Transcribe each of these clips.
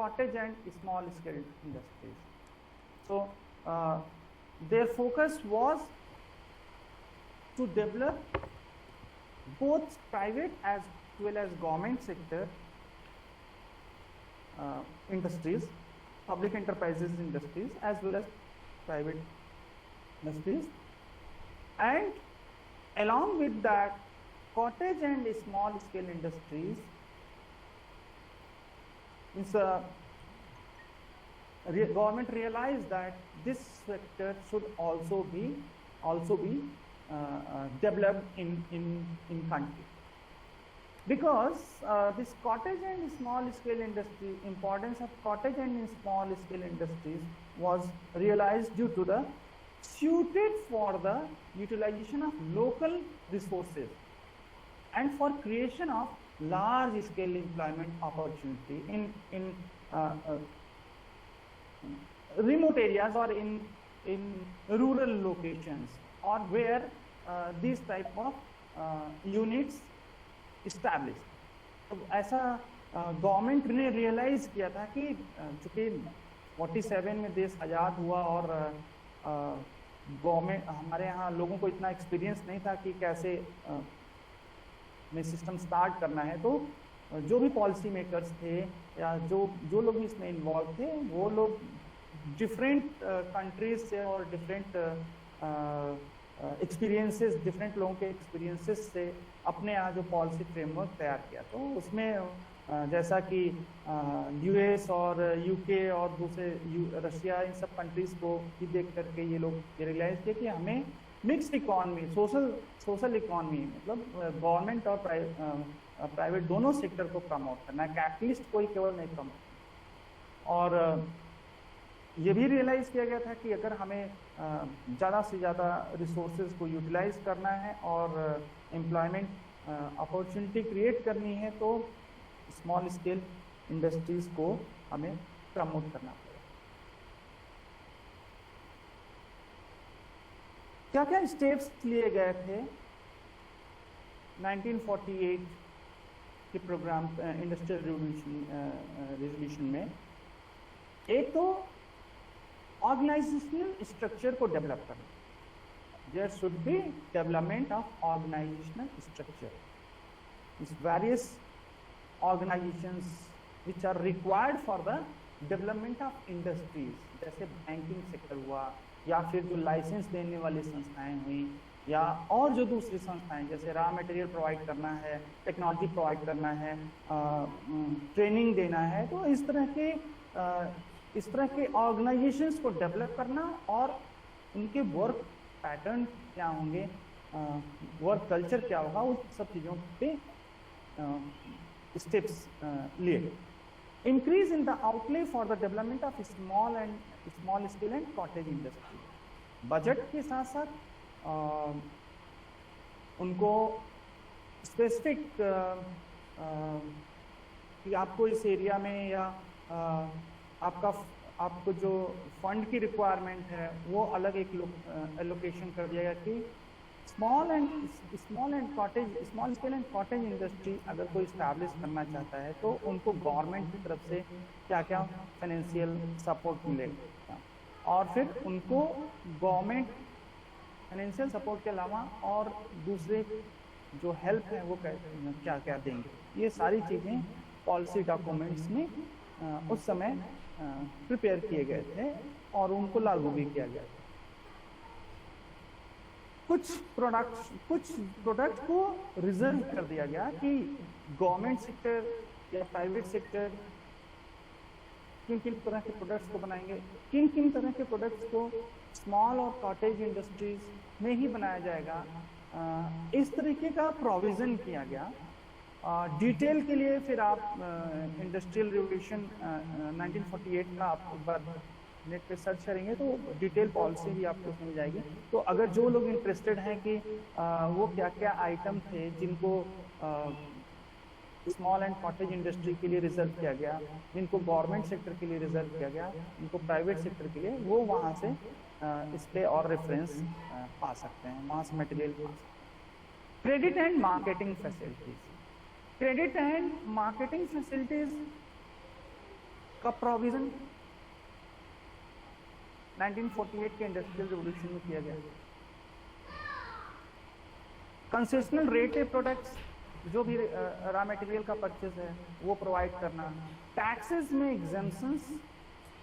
cottage and small scale industries. So their focus was to develop both private as well as government sector industries, public enterprises industries, as well as private industries, and along with that, cottage and small scale industries government realized that this sector should also be developed in country, because this cottage and small scale industry, importance of cottage and small scale industries was realized due to the suited for the utilization of local resources and for creation of large scale employment opportunity in remote areas or in rural locations, or where these type of units established. तो ऐसा government ने realise किया था कि चूंकि 47 में देश आज़ाद हुआ और गवर्नमेंट, हमारे यहाँ लोगों को इतना एक्सपीरियंस नहीं था कि कैसे में सिस्टम स्टार्ट करना है, तो जो भी पॉलिसी मेकर्स थे या जो लोग इसमें इन्वॉल्व थे, वो लोग डिफरेंट कंट्रीज से और डिफरेंट एक्सपीरियंसेस, डिफरेंट लोगों के एक्सपीरियंसेस से अपने यहाँ जो पॉलिसी फ्रेमवर्क तैयार किया। तो उसमें जैसा कि यूएस और यूके और दूसरे रशिया, इन सब कंट्रीज़ को ही देख करके ये लोग रियलाइज किया कि हमें मिक्स्ड इकॉनमी, सोशल इकॉनमी, मतलब गवर्नमेंट और प्राइवेट दोनों सेक्टर को प्रमोट करना है, कैपिटलिस्ट को ही केवल नहीं प्रमोट। और ये भी रियलाइज़ किया गया था कि अगर हमें ज़्यादा से ज़्यादा रिसोर्सेज को यूटिलाइज करना है और एम्प्लॉयमेंट अपॉर्चुनिटी क्रिएट करनी है, तो स्मॉल स्केल इंडस्ट्रीज़ को हमें प्रमोट करना पड़ेगा। क्या क्या स्टेप्स लिए गए थे 1948 के प्रोग्राम इंडस्ट्रियल रेवोल्यूशन में? एक तो ऑर्गेनाइजेशनल स्ट्रक्चर को डेवलप करना, there should be development of organisational structure, various organisations which are required for the development of industries, जैसे बैंकिंग सेक्टर हुआ, या फिर जो लाइसेंस देने वाली संस्थाएं हुई, या और जो दूसरी संस्थाएं जैसे रॉ मटेरियल प्रोवाइड करना है, टेक्नोलॉजी प्रोवाइड करना है, ट्रेनिंग देना है। तो इस तरह के ऑर्गेनाइजेशंस को डेवलप करना और उनके वर्क पैटर्न क्या होंगे, वर्क कल्चर क्या होगा, उस सब चीज़ों पे स्टेप्स लिए। Increase in the outlay for the development of small scale and cottage industry, budget के साथ साथ उनको स्पेसिफिक कि आपको इस एरिया में या आपको जो फंड की रिक्वायरमेंट है वो अलग एक एलोकेशन कर दिया गया कि small scale and cottage industry अगर कोई इस्टेब्लिश करना चाहता है तो उनको गवर्नमेंट की तरफ से क्या क्या फाइनेंशियल सपोर्ट मिलेगा, और फिर उनको गवर्नमेंट फाइनेंशियल सपोर्ट के अलावा और दूसरे जो हेल्प है वो क्या क्या देंगे। ये सारी चीज़ें पॉलिसी डॉक्यूमेंट्स में उस समय प्रिपेयर किए गए थे और उनको लागू भी किया गया था। कुछ प्रोडक्ट को रिजर्व कर दिया गया कि गवर्नमेंट सेक्टर या प्राइवेट सेक्टर किन किन तरह के प्रोडक्ट्स को बनाएंगे, किन किन तरह के प्रोडक्ट्स को स्मॉल और कॉटेज इंडस्ट्रीज में ही बनाया जाएगा, इस तरीके का प्रोविज़न किया गया। डिटेल के लिए फिर आप इंडस्ट्रियल रेवोल्यूशन 1948 का आप एक बार नेट पे सर्च करेंगे तो डिटेल पॉलिसी भी आपको मिल जाएगी। तो अगर जो लोग इंटरेस्टेड हैं कि वो क्या क्या आइटम थे जिनको स्मॉल एंड कॉटेज इंडस्ट्री के लिए रिजर्व किया गया, जिनको गवर्नमेंट सेक्टर के लिए रिजर्व किया गया, जिनको प्राइवेट सेक्टर के लिए, वो वहाँ से इस पे और रेफरेंस पा सकते हैं, वहाँ से मटेरियल पा सकते हैं। Credit and marketing facilities, credit and marketing facilities का प्रोविजन 1948 के इंडस्ट्रियल रिवॉल्यूशन में किया गया। कंसेशनल रेट पे प्रोडक्ट्स, जो भी रॉ मटेरियल का परचेज है वो प्रोवाइड करना, टैक्सेस में एग्जेम्पशंस,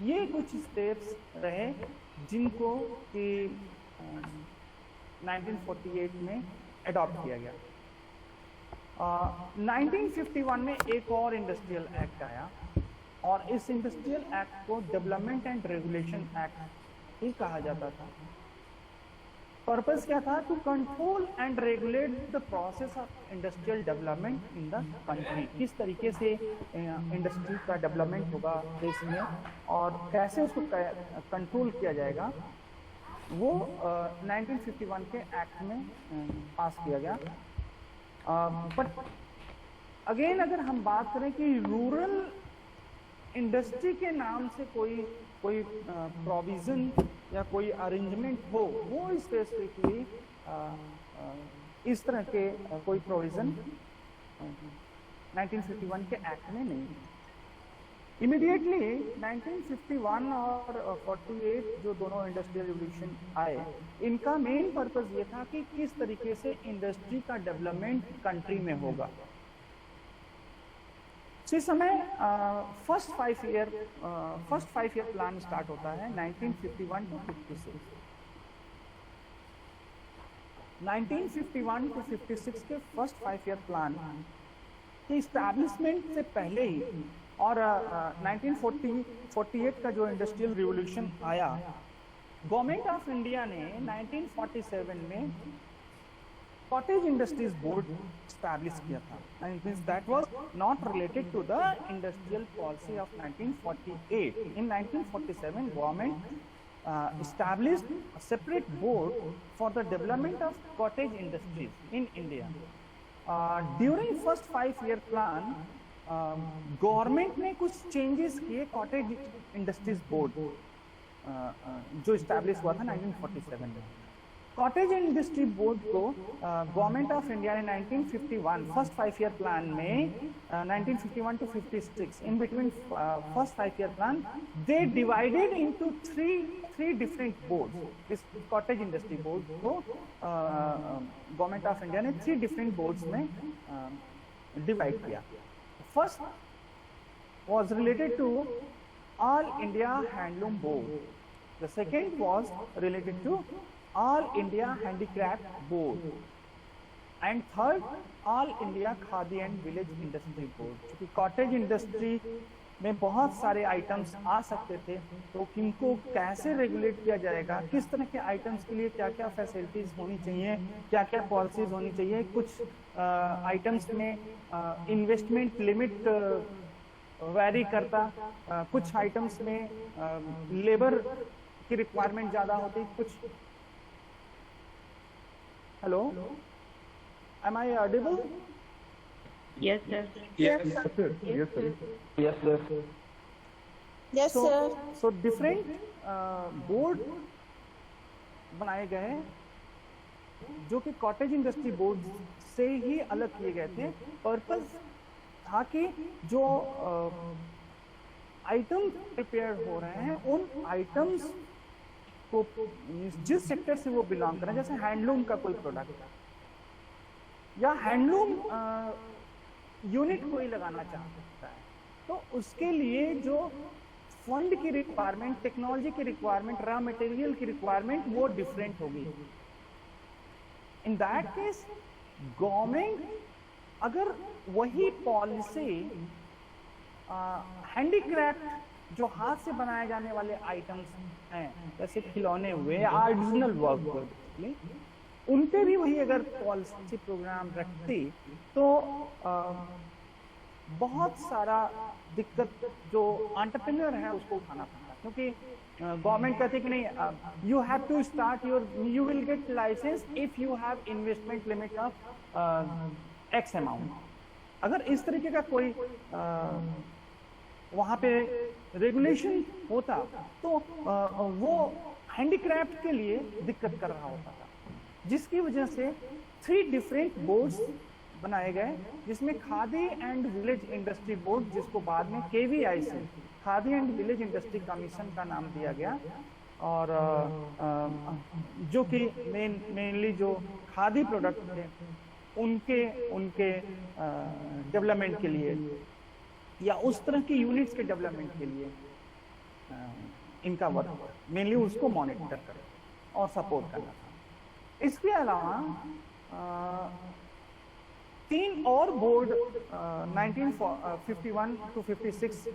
ये कुछ स्टेप्स रहे जिनको कि 1948 में अडॉप्ट किया गया। 1951 में एक और इंडस्ट्रियल एक्ट आया और इस इंडस्ट्रियल एक्ट को डेवलपमेंट एंड रेगुलेशन एक्ट ही कहा जाता था। पर्पस क्या था? To control and regulate the process of industrial development in the country. किस तरीके से इंडस्ट्री का डेवलपमेंट होगा देश में और कैसे उसको कंट्रोल किया जाएगा, वो 1951 के एक्ट में पास किया गया। बट अगेन अगर हम बात करें कि रूरल इंडस्ट्री के नाम से कोई प्रोविजन या कोई अरेंजमेंट हो, वो स्पेसिफिकली इस तरह के कोई प्रोविजन 1951 के एक्ट में नहीं है। इमीडिएटली 1951 और 48 जो दोनों इंडस्ट्रियल रिवॉल्यूशन आए, इनका मेन पर्पस ये था कि किस तरीके से इंडस्ट्री का डेवलपमेंट कंट्री में होगा। इस समय फर्स्ट 5 ईयर प्लान स्टार्ट होता है 1951 टू 56। 1951 टू 56 के फर्स्ट 5 ईयर प्लान के इस्टेब्लिशमेंट से पहले ही और 1948 का जो इंडस्ट्रियल रिवॉल्यूशन आया, गवर्नमेंट ऑफ इंडिया ने 1947 में कॉटेज इंडस्ट्रीज बोर्ड स्टैब्लिश किया था। That was not related to the industrial policy of 1948। In 1947 government established a separate board for the development of cottage industries in India. During first 5-year plan, government ने कुछ changes किए cottage industries board जो establish हुआ था 1947 में। Cottage industry board को government of India ने 1951 first 5 year plan में 1951 to 56 in between first 5 year plan they divided into three different boards. इस कॉटेज इंडस्ट्री बोर्ड को गवर्नमेंट ऑफ इंडिया ने 3 डिफरेंट बोर्ड्स में डिवाइड किया। First was related to All India Handloom Board. The second was related to All India Handicraft Board. And third, All India Khadi and Village Industry Board. क्योंकि cottage industry में बहुत सारे items आ सकते थे, तो किनको कैसे रेगुलेट किया जाएगा, किस तरह के आइटम्स के लिए क्या क्या फैसिलिटीज़ होनी चाहिए, क्या क्या पॉलिसीज होनी चाहिए। कुछ आइटम्स में इन्वेस्टमेंट लिमिट वैरी करता, कुछ आइटम्स में लेबर की रिक्वायरमेंट ज़्यादा होती, कुछ। Hello, am I audible? Yes, sir. Yes, sir. Yes, sir. Yes, sir. Yes, sir. So different board बनाए गए जो कि कॉटेज इंडस्ट्री बोर्ड से ही अलग किए गए थे। पर्पस था कि जो आइटम प्रिपेयर हो रहे हैं उन आइटम्स को जिस सेक्टर से वो बिलोंग कर रहे हैं, जैसे हैंडलूम का कोई प्रोडक्ट या हैंडलूम यूनिट कोई लगाना चाहता है, तो उसके लिए जो फंड की रिक्वायरमेंट, टेक्नोलॉजी की रिक्वायरमेंट, रॉ मटेरियल की रिक्वायरमेंट वो डिफरेंट होगी। इन दैट केस गवर्नमेंट अगर वही पॉलिसी हैंडीक्राफ्ट जो हाथ से बनाए जाने वाले आइटम्स हैं, जैसे खिलौने हुए, आर्टिजनल वर्क, उनपे भी वही अगर पॉलिसी प्रोग्राम रखती तो बहुत सारा दिक्कत जो एंटरप्रेन्योर है उसको उठाना पड़ता, क्योंकि गवर्नमेंट कहती है कि नहीं, you have to start you will get licence if you have investment limit of X amount. अगर इस तरीके का कोई वहाँ पे रेगुलेशन होता तो वो हैंडीक्राफ्ट के लिए दिक्कत कर रहा होता था, जिसकी वजह से 3 डिफरेंट बोर्ड्स बनाए गए, जिसमें khadi and village industry board, जिसको बाद में KVI से Khadi and village industry commission का नाम दिया गया, और जो कि मेनली जो खादी प्रोडक्ट थे उनके डेवलपमेंट के लिए या उस तरह की यूनिट्स के डेवलपमेंट के लिए इनका वर्क मेनली उसको मॉनिटर करना और सपोर्ट करना था। इसके अलावा 3 और बोर्ड 1951 to 56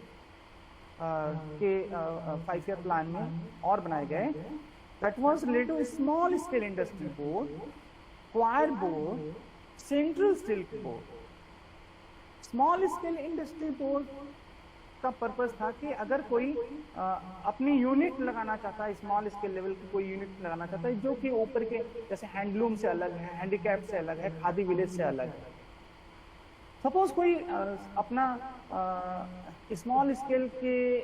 के 5 ईयर प्लान में और बनाए गए। That was related to small scale industry board, coir board, central silk board. Small scale industry board का पर्पस था कि अगर कोई अपनी यूनिट लगाना चाहता है, स्मॉल स्केल लेवल की कोई यूनिट लगाना चाहता है जो कि ऊपर के जैसे हैंडलूम से अलग है, हैंडीक्राफ्ट से अलग है, खादी विलेज से अलग है। सपोज कोई अपना स्मॉल स्केल के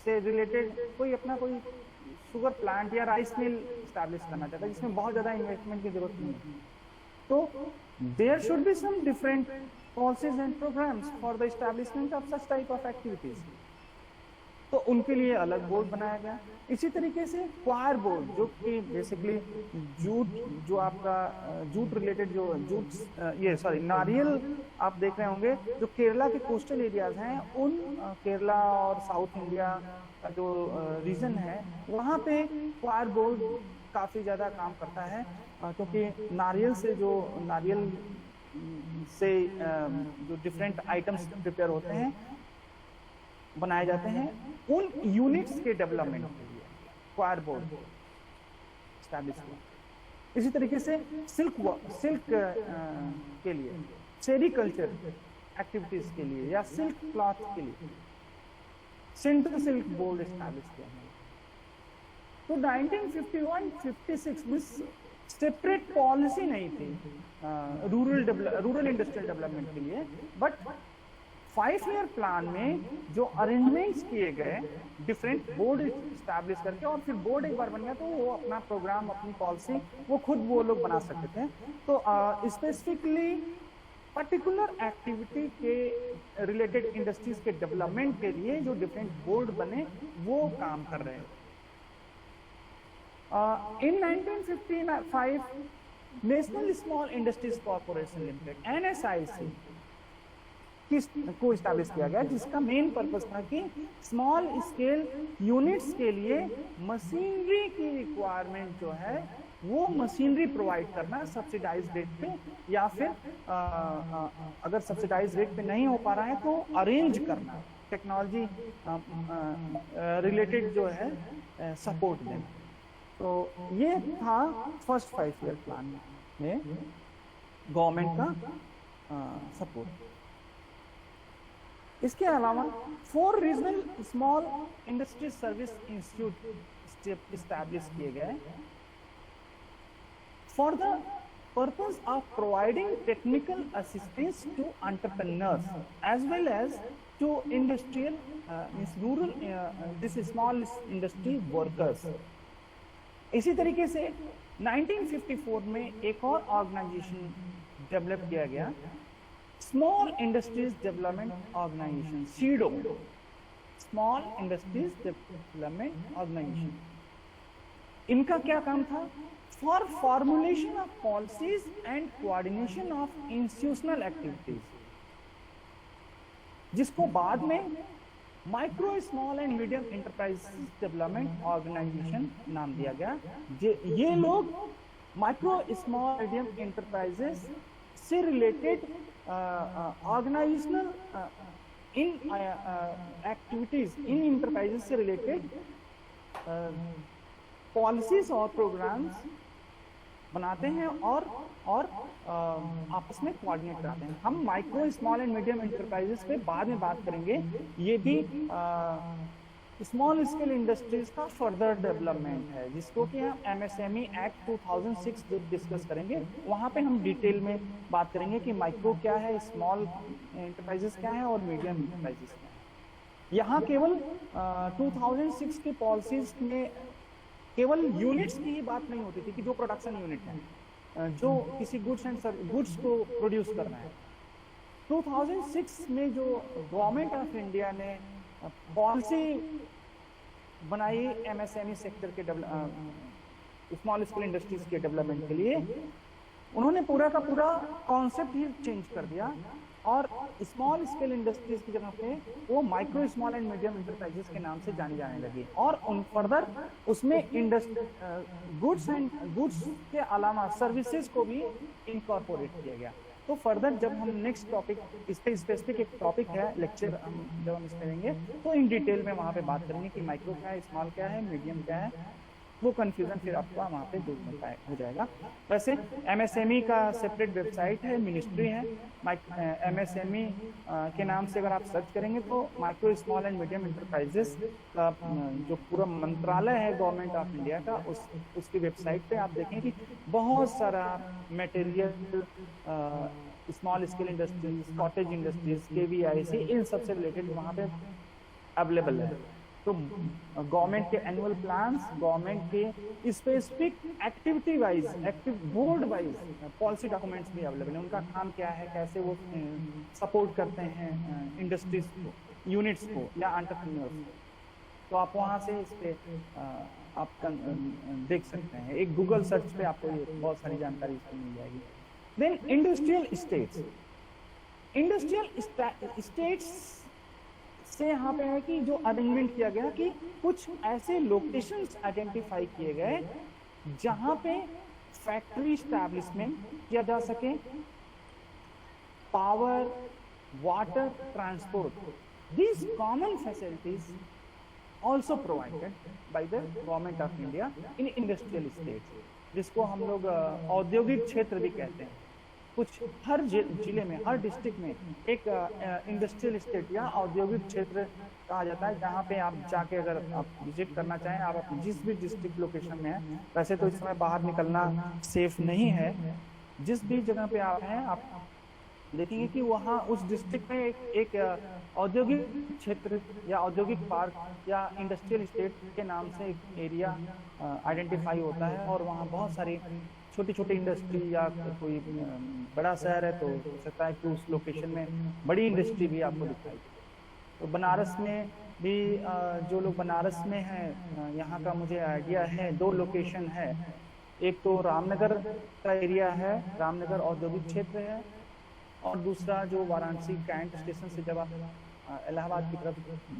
से रिलेटेड कोई अपना कोई शुगर प्लांट या राइस मिल स्टैब्लिश करना चाहता है जिसमें बहुत ज़्यादा इन्वेस्टमेंट की जरूरत नहीं है, तो there should be some different policies and programs for the establishment of such type of activities। तो उनके लिए अलग बोर्ड बनाया गया। इसी तरीके से क्वायर बोर्ड जो कि बेसिकली जूट, जो आपका जूट रिलेटेड जो जूट नारियल आप देख रहे होंगे, जो केरला के कोस्टल एरियाज हैं उन केरला और साउथ इंडिया का जो रीजन है वहाँ पे क्वायर बोर्ड काफ़ी ज़्यादा काम करता है, क्योंकि नारियल से जो डिफरेंट आइटम्स प्रिपेयर होते हैं, बनाए जाते हैं, उन यूनिट्स के डेवलपमेंट के लिए क्वायर बोर्ड एस्टैब्लिश किया। इसी तरीके से सिल्क के लिए, सेरीकल्चर एक्टिविटीज के लिए या सिल्क क्लॉथ के लिए सेंट्रल सिल्क बोर्ड एस्टैब्लिश किया। तो 1951-56 में सेपरेट पॉलिसी नहीं थी रूरल इंडस्ट्रियल डेवलपमेंट के लिए, बट 5 ईयर प्लान में जो अरेंजमेंट्स किए गए डिफरेंट बोर्ड स्टैब्लिश करके, और फिर बोर्ड एक बार बन गया तो वो अपना प्रोग्राम, अपनी पॉलिसी वो लोग बना सकते थे। तो स्पेसिफिकली पर्टिकुलर एक्टिविटी के रिलेटेड इंडस्ट्रीज के डेवलपमेंट के लिए जो डिफरेंट बोर्ड बने वो काम कर रहे हैं। In 1955, national small industries corporation limited NSIC को इस्टेब्लिश किया गया, जिसका मेन पर्पस था कि स्मॉल स्केल यूनिट्स के लिए मशीनरी की रिक्वायरमेंट जो है वो मशीनरी प्रोवाइड करना सब्सिडाइज रेट पे, या फिर अगर सब्सिडाइज रेट पे नहीं हो पा रहा है तो अरेंज करना, टेक्नोलॉजी रिलेटेड जो है सपोर्ट देना। तो ये था फर्स्ट 5 ईयर प्लान में गवर्नमेंट का सपोर्ट। इसके अलावा 4 regional small industry service institute establish किए गए for the purpose of providing technical assistance to entrepreneurs as well as to industrial rural this small industry workers. इसी तरीके से 1954 में एक और ऑर्गेनाइजेशन डेवलप किया गया, small industries development organisation, SIDO, small industries development organisation. इनका क्या काम था? For formulation of policies and coordination of institutional activities, जिसको बाद में micro small and medium enterprise development organisation नाम दिया गया। ये लोग माइक्रो स्मॉल मीडियम एंटरप्राइजेस से रिलेटेड ऑर्गेनाइजेशनल इन एक्टिविटीज, इन इंटरप्राइजेस से रिलेटेड पॉलिसीज और प्रोग्राम्स बनाते हैं और आपस में कोऑर्डिनेट कराते हैं। हम micro small and medium enterprises पे बाद में बात करेंगे। ये भी स्मॉल स्केल इंडस्ट्रीज का फर्दर डेवलपमेंट है, जिसको कि हम MSME एक्ट 2006 जो डिस्कस करेंगे वहाँ पे हम डिटेल में बात करेंगे कि माइक्रो क्या है, स्मॉल एंटरप्राइजेस क्या है और मीडियम एंटरप्राइजेस क्या है। यहाँ केवल 2006 के पॉलिसीज में केवल यूनिट्स की ही बात नहीं होती थी कि जो प्रोडक्शन यूनिट है, जो किसी गुड्स को प्रोड्यूस करना है, 2006 में जो गवर्नमेंट ऑफ इंडिया ने पॉलिसी बनाई MSME सेक्टर के स्मॉल स्केल इंडस्ट्रीज के डेवलपमेंट के लिए, उन्होंने पूरा का पूरा कॉन्सेप्ट ही चेंज कर दिया और स्मॉल स्केल इंडस्ट्रीज की जगह पे वो micro small and medium enterprises के नाम से जानी जाने लगी और उन फर्दर उसमें गुड्स के अलावा सर्विसेज को भी इनकॉर्पोरेट किया गया। तो फर्दर जब हम नेक्स्ट टॉपिक, इस पे स्पेसिफिक एक टॉपिक है लेक्चर जब हम इसमें लेंगे तो इन डिटेल में वहाँ पे बात करेंगे कि माइक्रो क्या है, स्मॉल क्या है, मीडियम क्या है, वो कंफ्यूजन फिर आपका वहाँ पे दूर हो जाएगा। वैसे MSME का सेपरेट वेबसाइट है, मिनिस्ट्री है, MSME के नाम से अगर आप सर्च करेंगे तो micro small and medium enterprises का जो पूरा मंत्रालय है गवर्नमेंट ऑफ इंडिया का, उसकी वेबसाइट पे आप देखें कि बहुत सारा material small scale industries, cottage industries, KVIC, इन सबसे रिलेटेड वहाँ पे अवेलेबल है। तो गवर्नमेंट के एनुअल प्लान्स, गवर्नमेंट के specific activity wise, board wise policy documents भी अवेलेबल है। उनका काम क्या है, कैसे वो सपोर्ट करते हैं इंडस्ट्रीज को, यूनिट्स को या एंटरप्रेन्योर्स को। तो आप वहाँ से इस पे आप देख सकते हैं। एक गूगल सर्च पे आपको ये बहुत सारी जानकारी इसमें मिल जाएगी। देन इंडस्ट्रियल स्टेट्स, से यहाँ पे है कि जो अरेंजमेंट किया गया कि कुछ ऐसे लोकेशंस आइडेंटिफाई किए गए जहाँ पे फैक्ट्री स्टैब्लिशमेंट किया जा सके, power, water, transport, these common facilities also provided by the government of India in industrial states, जिसको हम लोग औद्योगिक क्षेत्र भी कहते हैं। कुछ हर जिले में, हर डिस्ट्रिक्ट में एक इंडस्ट्रियल स्टेट या औद्योगिक क्षेत्र कहा जाता है, जहाँ पे आप जाके अगर आप विजिट करना चाहें, आप जिस भी डिस्ट्रिक्ट लोकेशन में है, वैसे तो इस समय बाहर निकलना सेफ नहीं है, जिस भी जगह पे आप हैं आप देखेंगे कि वहाँ उस डिस्ट्रिक्ट में एक औद्योगिक क्षेत्र या औद्योगिक पार्क या इंडस्ट्रियल स्टेट के नाम से एक एरिया आइडेंटिफाई होता है और वहाँ बहुत सारी छोटी छोटी इंडस्ट्री या कोई बड़ा शहर है तो हो सकता है कि उस लोकेशन में बड़ी इंडस्ट्री भी आपको दिखाई दे। तो बनारस में भी जो लोग बनारस में हैं, यहाँ का मुझे आइडिया है 2 लोकेशन है। एक तो रामनगर का एरिया है, रामनगर औद्योगिक क्षेत्र है, और दूसरा जो वाराणसी कैंट स्टेशन से जब आप इलाहाबाद की तरफ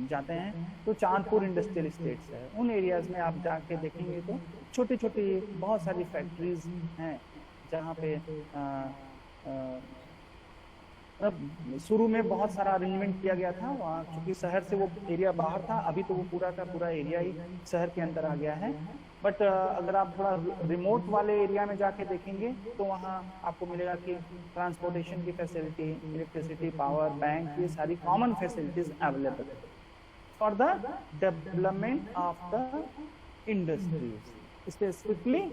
जाते हैं तो चांदपुर इंडस्ट्रियल स्टेट्स है। उन एरियाज में आप जाके देखेंगे तो छोटी छोटी बहुत सारी फैक्ट्रीज हैं जहाँ पे शुरू में बहुत सारा अरेंजमेंट किया गया था। वहाँ चूँकि शहर से वो एरिया बाहर था, अभी तो वो पूरा का पूरा एरिया ही शहर के अंदर आ गया है। बट अगर आप थोड़ा रिमोट वाले एरिया में जाके देखेंगे तो वहाँ आपको मिलेगा कि ट्रांसपोर्टेशन की फैसिलिटी, इलेक्ट्रिसिटी, पावर, बैंक, ये सारी कॉमन फैसिलिटीज अवेलेबल है for the development of the industries, specifically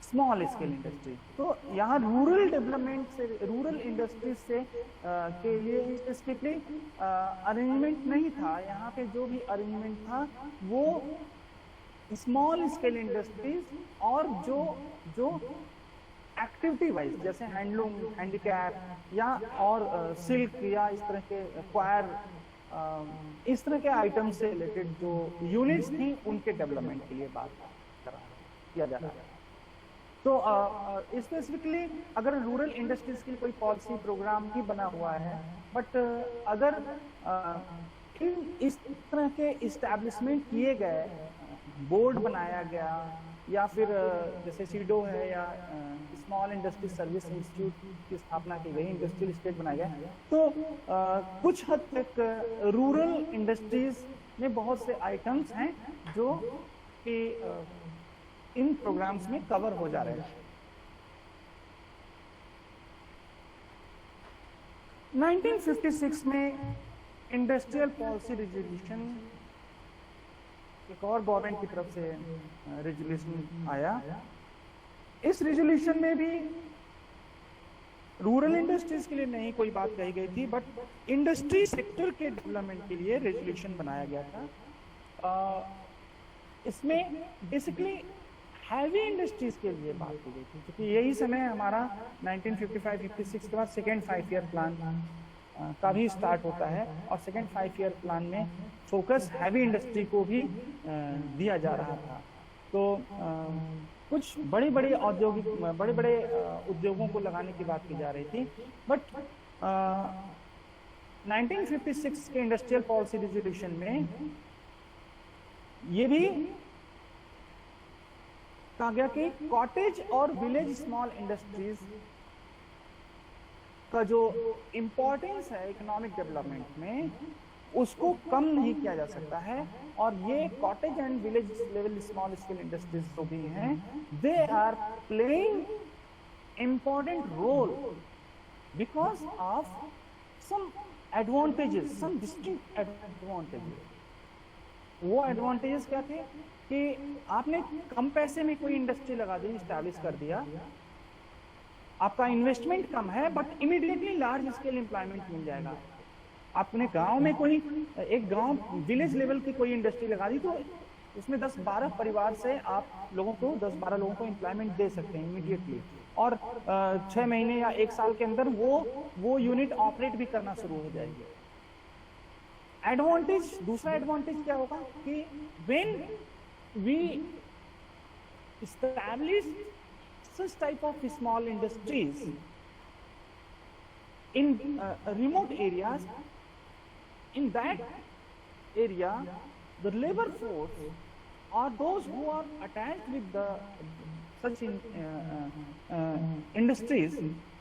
small scale industry. तो यहाँ रूरल डेवलपमेंट से, रूरल इंडस्ट्रीज से के लिए स्पेसिफिकली अरेंजमेंट नहीं था। यहाँ पे जो भी अरेंजमेंट था वो स्मॉल स्केल इंडस्ट्रीज और जो एक्टिविटी वाइज, जैसे हैंडलूम, हैंडीकैप या और सिल्क या इस तरह के क्वायर, इस तरह के आइटम से रिलेटेड जो यूनिट्स थी उनके डेवलपमेंट के लिए बात किया जा रहा है। तो स्पेसिफिकली अगर रूरल इंडस्ट्रीज की कोई पॉलिसी प्रोग्राम भी बना हुआ है, बट अगर इस तरह के इस्टेब्लिशमेंट किए गए, बोर्ड बनाया गया या फिर जैसे सीडो है या स्मॉल इंडस्ट्री सर्विस इंस्टीट्यूट की स्थापना की गई, इंडस्ट्रियल स्टेट बनाया गया, तो कुछ हद तक रूरल इंडस्ट्रीज में बहुत से आइटम्स हैं जो कि इन प्रोग्राम्स में कवर हो जा रहे हैं। 1956 में इंडस्ट्रियल पॉलिसी रेजोल्यूशन, एक और गवर्नमेंट की तरफ से रेजोल्यूशन आया। इस रेजोल्यूशन में भी रूरल इंडस्ट्रीज के लिए नहीं कोई बात कही गई थी, बट इंडस्ट्री सेक्टर के डेवलपमेंट के लिए रेजोल्यूशन बनाया गया था। इसमें बेसिकली हैवी इंडस्ट्रीज के लिए बात की गई थी, क्योंकि यही समय हमारा 1955-56 के बाद सेकेंड 5 ईयर प्लान का भी स्टार्ट होता है, और सेकेंड 5 ईयर प्लान में फोकस हैवी इंडस्ट्री को भी दिया जा रहा था। तो कुछ बड़े बड़े उद्योगों को लगाने की बात की जा रही थी, बट 1956 के इंडस्ट्रियल पॉलिसी रेजोल्यूशन में ये भी कहा गया कि कॉटेज और विलेज स्मॉल इंडस्ट्रीज का जो इम्पोर्टेंस है इकोनॉमिक डेवलपमेंट में, उसको कम नहीं किया जा सकता है। और ये cottage and village level small scale industries जो भी हैं, they are playing important role because of some advantages, some distinct advantages. वो एडवांटेजेस क्या थे कि आपने कम पैसे में कोई इंडस्ट्री लगा दी, स्टैब्लिश कर दिया, आपका इन्वेस्टमेंट कम है, but immediately large scale employment मिल जाएगा। आपने गांव में कोई एक गांव विलेज लेवल की कोई इंडस्ट्री लगा दी, तो उसमें 10-12 परिवार से आप लोगों को 10-12 लोगों को एम्प्लॉयमेंट दे सकते हैं इमीडिएटली, और 6 महीने या 1 साल के अंदर वो यूनिट ऑपरेट भी करना शुरू हो जाएगी। एडवांटेज, दूसरा एडवांटेज क्या होगा कि when we establish such type of small industries in remote areas, in that area the labor force or those who are attached with the such industries,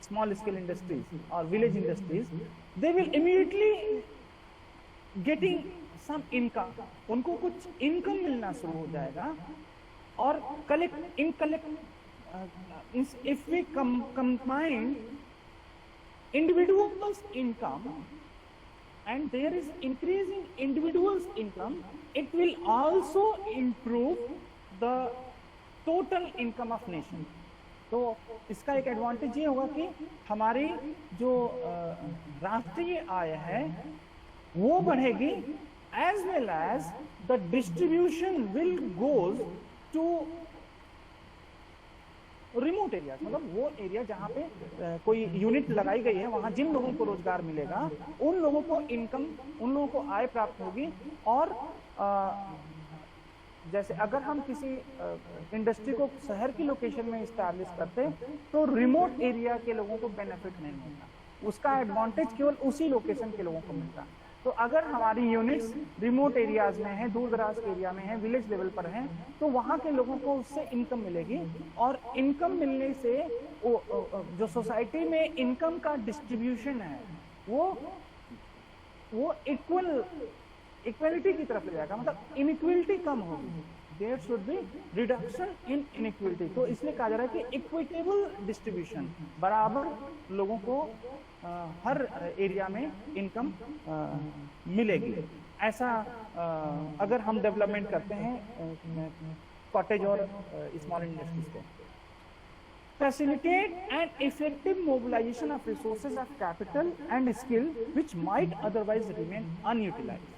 small scale industries or village industries, they will immediately getting some income, उनको कुछ income मिलना शुरू हो जाएगा। और if we combine individuals' income and there is increase in individuals' income, it will also improve the total income of nation. तो इसका एक एडवांटेज ये होगा कि हमारी जो राष्ट्रीय आय है वो बढ़ेगी, as well as the distribution will goes to remote area, मतलब वो एरिया जहाँ पे कोई यूनिट लगाई गई है, वहाँ जिन लोगों को रोजगार मिलेगा, उन लोगों को इनकम, उन लोगों को आय प्राप्त होगी। और जैसे अगर हम किसी इंडस्ट्री को शहर की लोकेशन में इस्टेब्लिश करते, तो रिमोट एरिया के लोगों को बेनिफिट नहीं मिलता, उसका एडवांटेज केवल उसी लोकेशन के लोगों को मिलता। तो अगर हमारी यूनिट्स रिमोट एरियाज में है, दूर दराज के एरिया में है, विलेज लेवल पर हैं, तो वहाँ के लोगों को उससे इनकम मिलेगी, और इनकम मिलने से जो सोसाइटी में इनकम का डिस्ट्रीब्यूशन है वो इक्वलिटी की तरफ ले जाएगा, मतलब इनइक्वलिटी कम होगी। There should be reduction in inequality. तो इसलिए कहा जा रहा है कि इक्विटेबल डिस्ट्रीब्यूशन, बराबर लोगों को हर एरिया में इनकम मिलेगी। ऐसा अगर हम डेवलपमेंट करते हैं कॉटेज और स्मॉल इंडस्ट्रीज को। Facilitate and effective mobilisation of resources of capital and skill which might otherwise remain unutilise.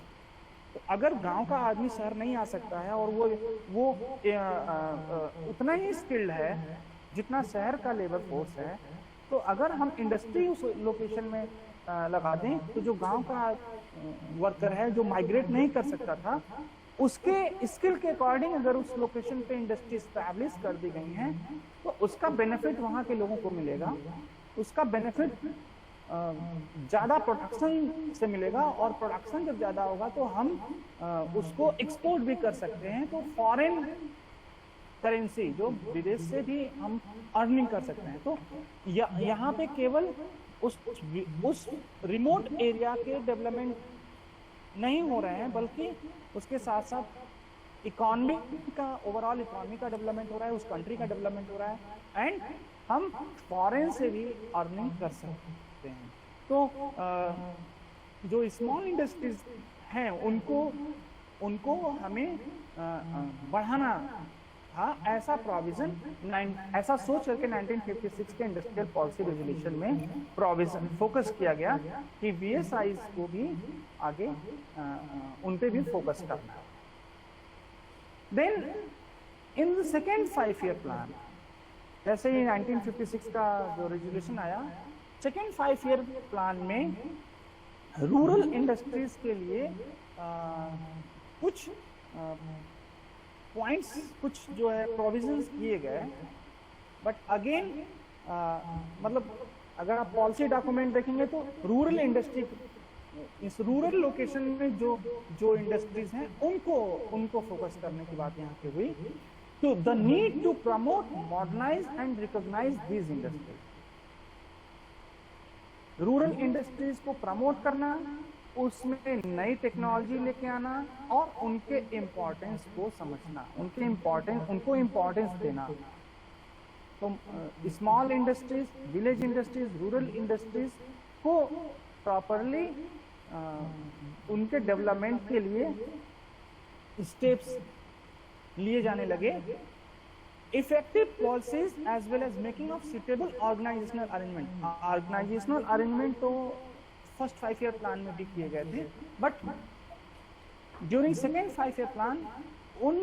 तो अगर गांव का आदमी शहर नहीं आ सकता है और वो उतना ही स्किल्ड है जितना शहर का लेबर फोर्स है, तो अगर हम इंडस्ट्री उस लोकेशन में लगा दें, तो जो गांव का वर्कर है जो माइग्रेट नहीं कर सकता था, उसके स्किल के अकॉर्डिंग अगर उस लोकेशन पे इंडस्ट्री स्टैब्लिश कर दी गई हैं, तो उसका बेनिफिट वहाँ के लोगों को मिलेगा। उसका बेनिफिट ज़्यादा प्रोडक्शन से मिलेगा, और प्रोडक्शन जब ज़्यादा होगा तो हम उसको एक्सपोर्ट भी कर सकते हैं। तो फॉरेन करेंसी जो विदेश से भी हम अर्निंग कर सकते हैं। तो यहाँ पे केवल उस रिमोट एरिया के डेवलपमेंट नहीं हो रहे हैं, बल्कि उसके साथ साथ इकोनॉमी का, ओवरऑल इकोनॉमी का डेवलपमेंट हो रहा है, उस कंट्री का डेवलपमेंट हो रहा है, एंड हम फॉरेन से भी अर्निंग कर सकते हैं। तो जो स्मॉल इंडस्ट्रीज हैं उनको हमें बढ़ाना था। ऐसा प्रोविजन ऐसा सोच करके 1956 के इंडस्ट्रियल पॉलिसी रेजोल्यूशन में प्रोविजन फोकस किया गया कि वीएसआईज को भी आगे उन पे भी फोकस करना। Then in the second 5 year plan, जैसे ही 1956 का जो रेजोल्यूशन आया, सेकेंड 5 ईयर प्लान में रूरल इंडस्ट्रीज के लिए कुछ पॉइंट्स, कुछ जो है प्रोविजंस किए गए, बट अगेन मतलब अगर आप पॉलिसी डॉक्यूमेंट देखेंगे तो रूरल इंडस्ट्री, इस रूरल लोकेशन में जो इंडस्ट्रीज हैं उनको फोकस करने की बात यहाँ पे हुई। तो the need to promote, modernise and recognise these industries, rural industries को प्रमोट करना, उसमें नई टेक्नोलॉजी लेके आना और उनके इम्पोर्टेंस को समझना, उनको इम्पोर्टेंस देना। तो small industries, village industries, rural industries को प्रॉपरली उनके डेवलपमेंट के लिए स्टेप्स लिए जाने लगे। Effective policies as well as making of suitable organisational arrangement. Organisational arrangement तो फर्स्ट 5 ईयर प्लान में भी किए गए थे, but during second 5 year plan उन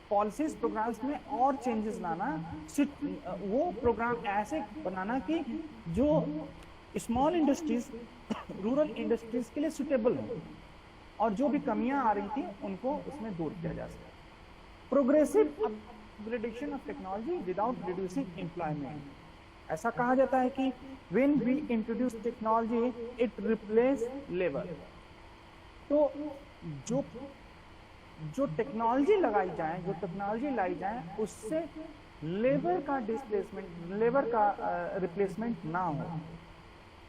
पॉलिसीज प्रोग्राम्स में और चेंजेस लाना, वो प्रोग्राम ऐसे बनाना कि जो स्मॉल इंडस्ट्रीज, रूरल इंडस्ट्रीज के लिए सुटेबल हो और जो भी कमियां आ रही थी उनको उसमें दूर किया जा सके। Progressive upgradation of technology without reducing employment. ऐसा कहा जाता है कि when we introduce technology it replace labour. तो जो टेक्नोलॉजी लगाई जाए, जो टेक्नोलॉजी लाई जाए, उससे लेबर का डिस्प्लेसमेंट, लेबर का रिप्लेसमेंट ना हो।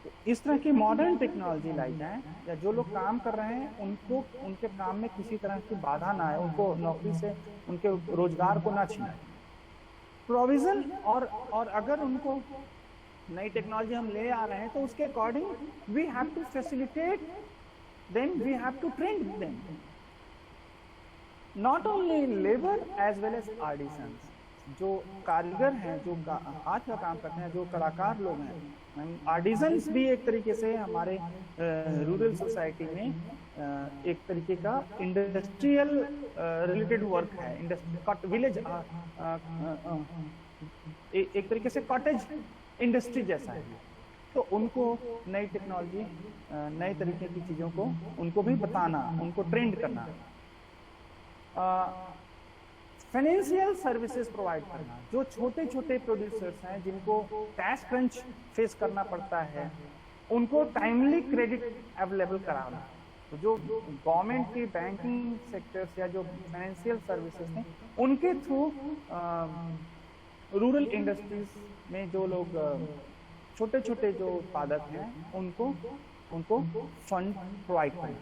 तो इस तरह की मॉडर्न टेक्नोलॉजी लाई जाए, या जो लोग काम कर रहे हैं उनको, उनके काम में किसी तरह की बाधा ना आए, उनको नौकरी से, उनके रोजगार को ना छीने। प्रोविजन और अगर उनको नई टेक्नोलॉजी हम ले आ रहे हैं तो उसके according we have to facilitate them, we have to train them, not only labour as well as artisans. जो कारीगर हैं, जो हाथ का काम करते हैं, जो कलाकार लोग हैं, आर्टिसंस भी एक तरीके से हमारे रूरल सोसाइटी में एक तरीके का इंडस्ट्रियल रिलेटेड वर्क है। विलेज एक तरीके से कॉटेज इंडस्ट्री जैसा है। तो उनको नई टेक्नोलॉजी, नए तरीके की चीज़ों को उनको भी बताना, उनको ट्रेंड करना। फाइनेंशियल सर्विसेज प्रोवाइड करना। जो छोटे छोटे प्रोड्यूसर्स हैं जिनको कैश क्रंच फेस करना पड़ता है, उनको टाइमली क्रेडिट अवेलेबल कराना। तो जो गवर्नमेंट की बैंकिंग सेक्टर्स या जो फाइनेंशियल सर्विसेज हैं, उनके थ्रू रूरल इंडस्ट्रीज में जो लोग छोटे छोटे जो उत्पादक हैं उनको फंड प्रोवाइड करें।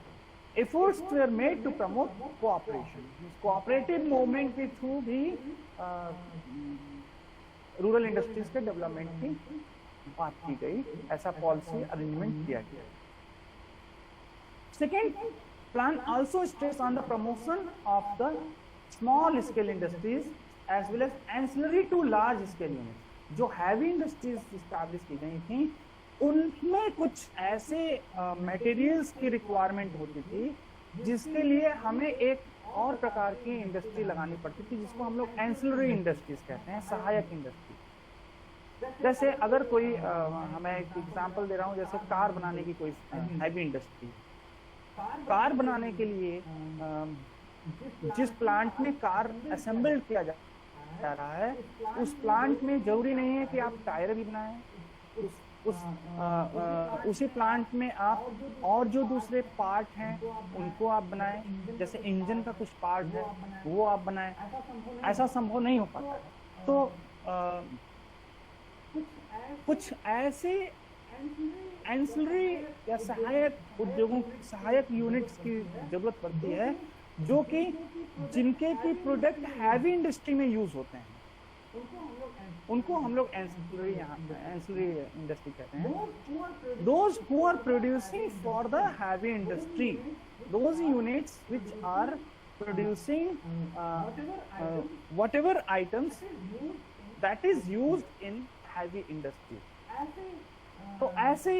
Efforts were made to promote cooperation. Cooperative movement के थ्रू भी रूरल इंडस्ट्रीज के डेवलपमेंट की बात की गई, ऐसा पॉलिसी अरेंजमेंट किया गया। Second plan also stress on the promotion of the small scale industries as well as ancillary to large scale units। जो हैवी इंडस्ट्रीज इस्टेब्लिश की गई थी उनमें कुछ ऐसे मटेरियल्स की रिक्वायरमेंट होती थी जिसके लिए हमें एक और प्रकार की इंडस्ट्री लगानी पड़ती थी, जिसको हम लोग एंसिलरी इंडस्ट्रीज कहते हैं, सहायक इंडस्ट्री। जैसे अगर कोई मैं एक एग्जांपल दे रहा हूँ, जैसे कार बनाने की कोई हैवी इंडस्ट्री, कार बनाने के लिए जिस प्लांट में कार असेंबल किया जा रहा है, उस प्लांट में जरूरी नहीं है कि आप टायर भी बनाएं, उसी प्लांट में आप और जो दूसरे पार्ट हैं उनको आप बनाएं। जैसे इंजन का कुछ पार्ट है वो आप बनाएं, ऐसा संभव नहीं हो पाता है। तो कुछ ऐसे एंसिलरी या सहायक उद्योगों, सहायक यूनिट्स की जरूरत पड़ती है जो कि जिनके की प्रोडक्ट हैवी इंडस्ट्री में यूज होते हैं, उनको हम लोग एंसिलरी इंडस्ट्री कहते हैं। Those who are producing for the heavy industry, those units which are producing whatever items that is used in heavy industry। तो ऐसे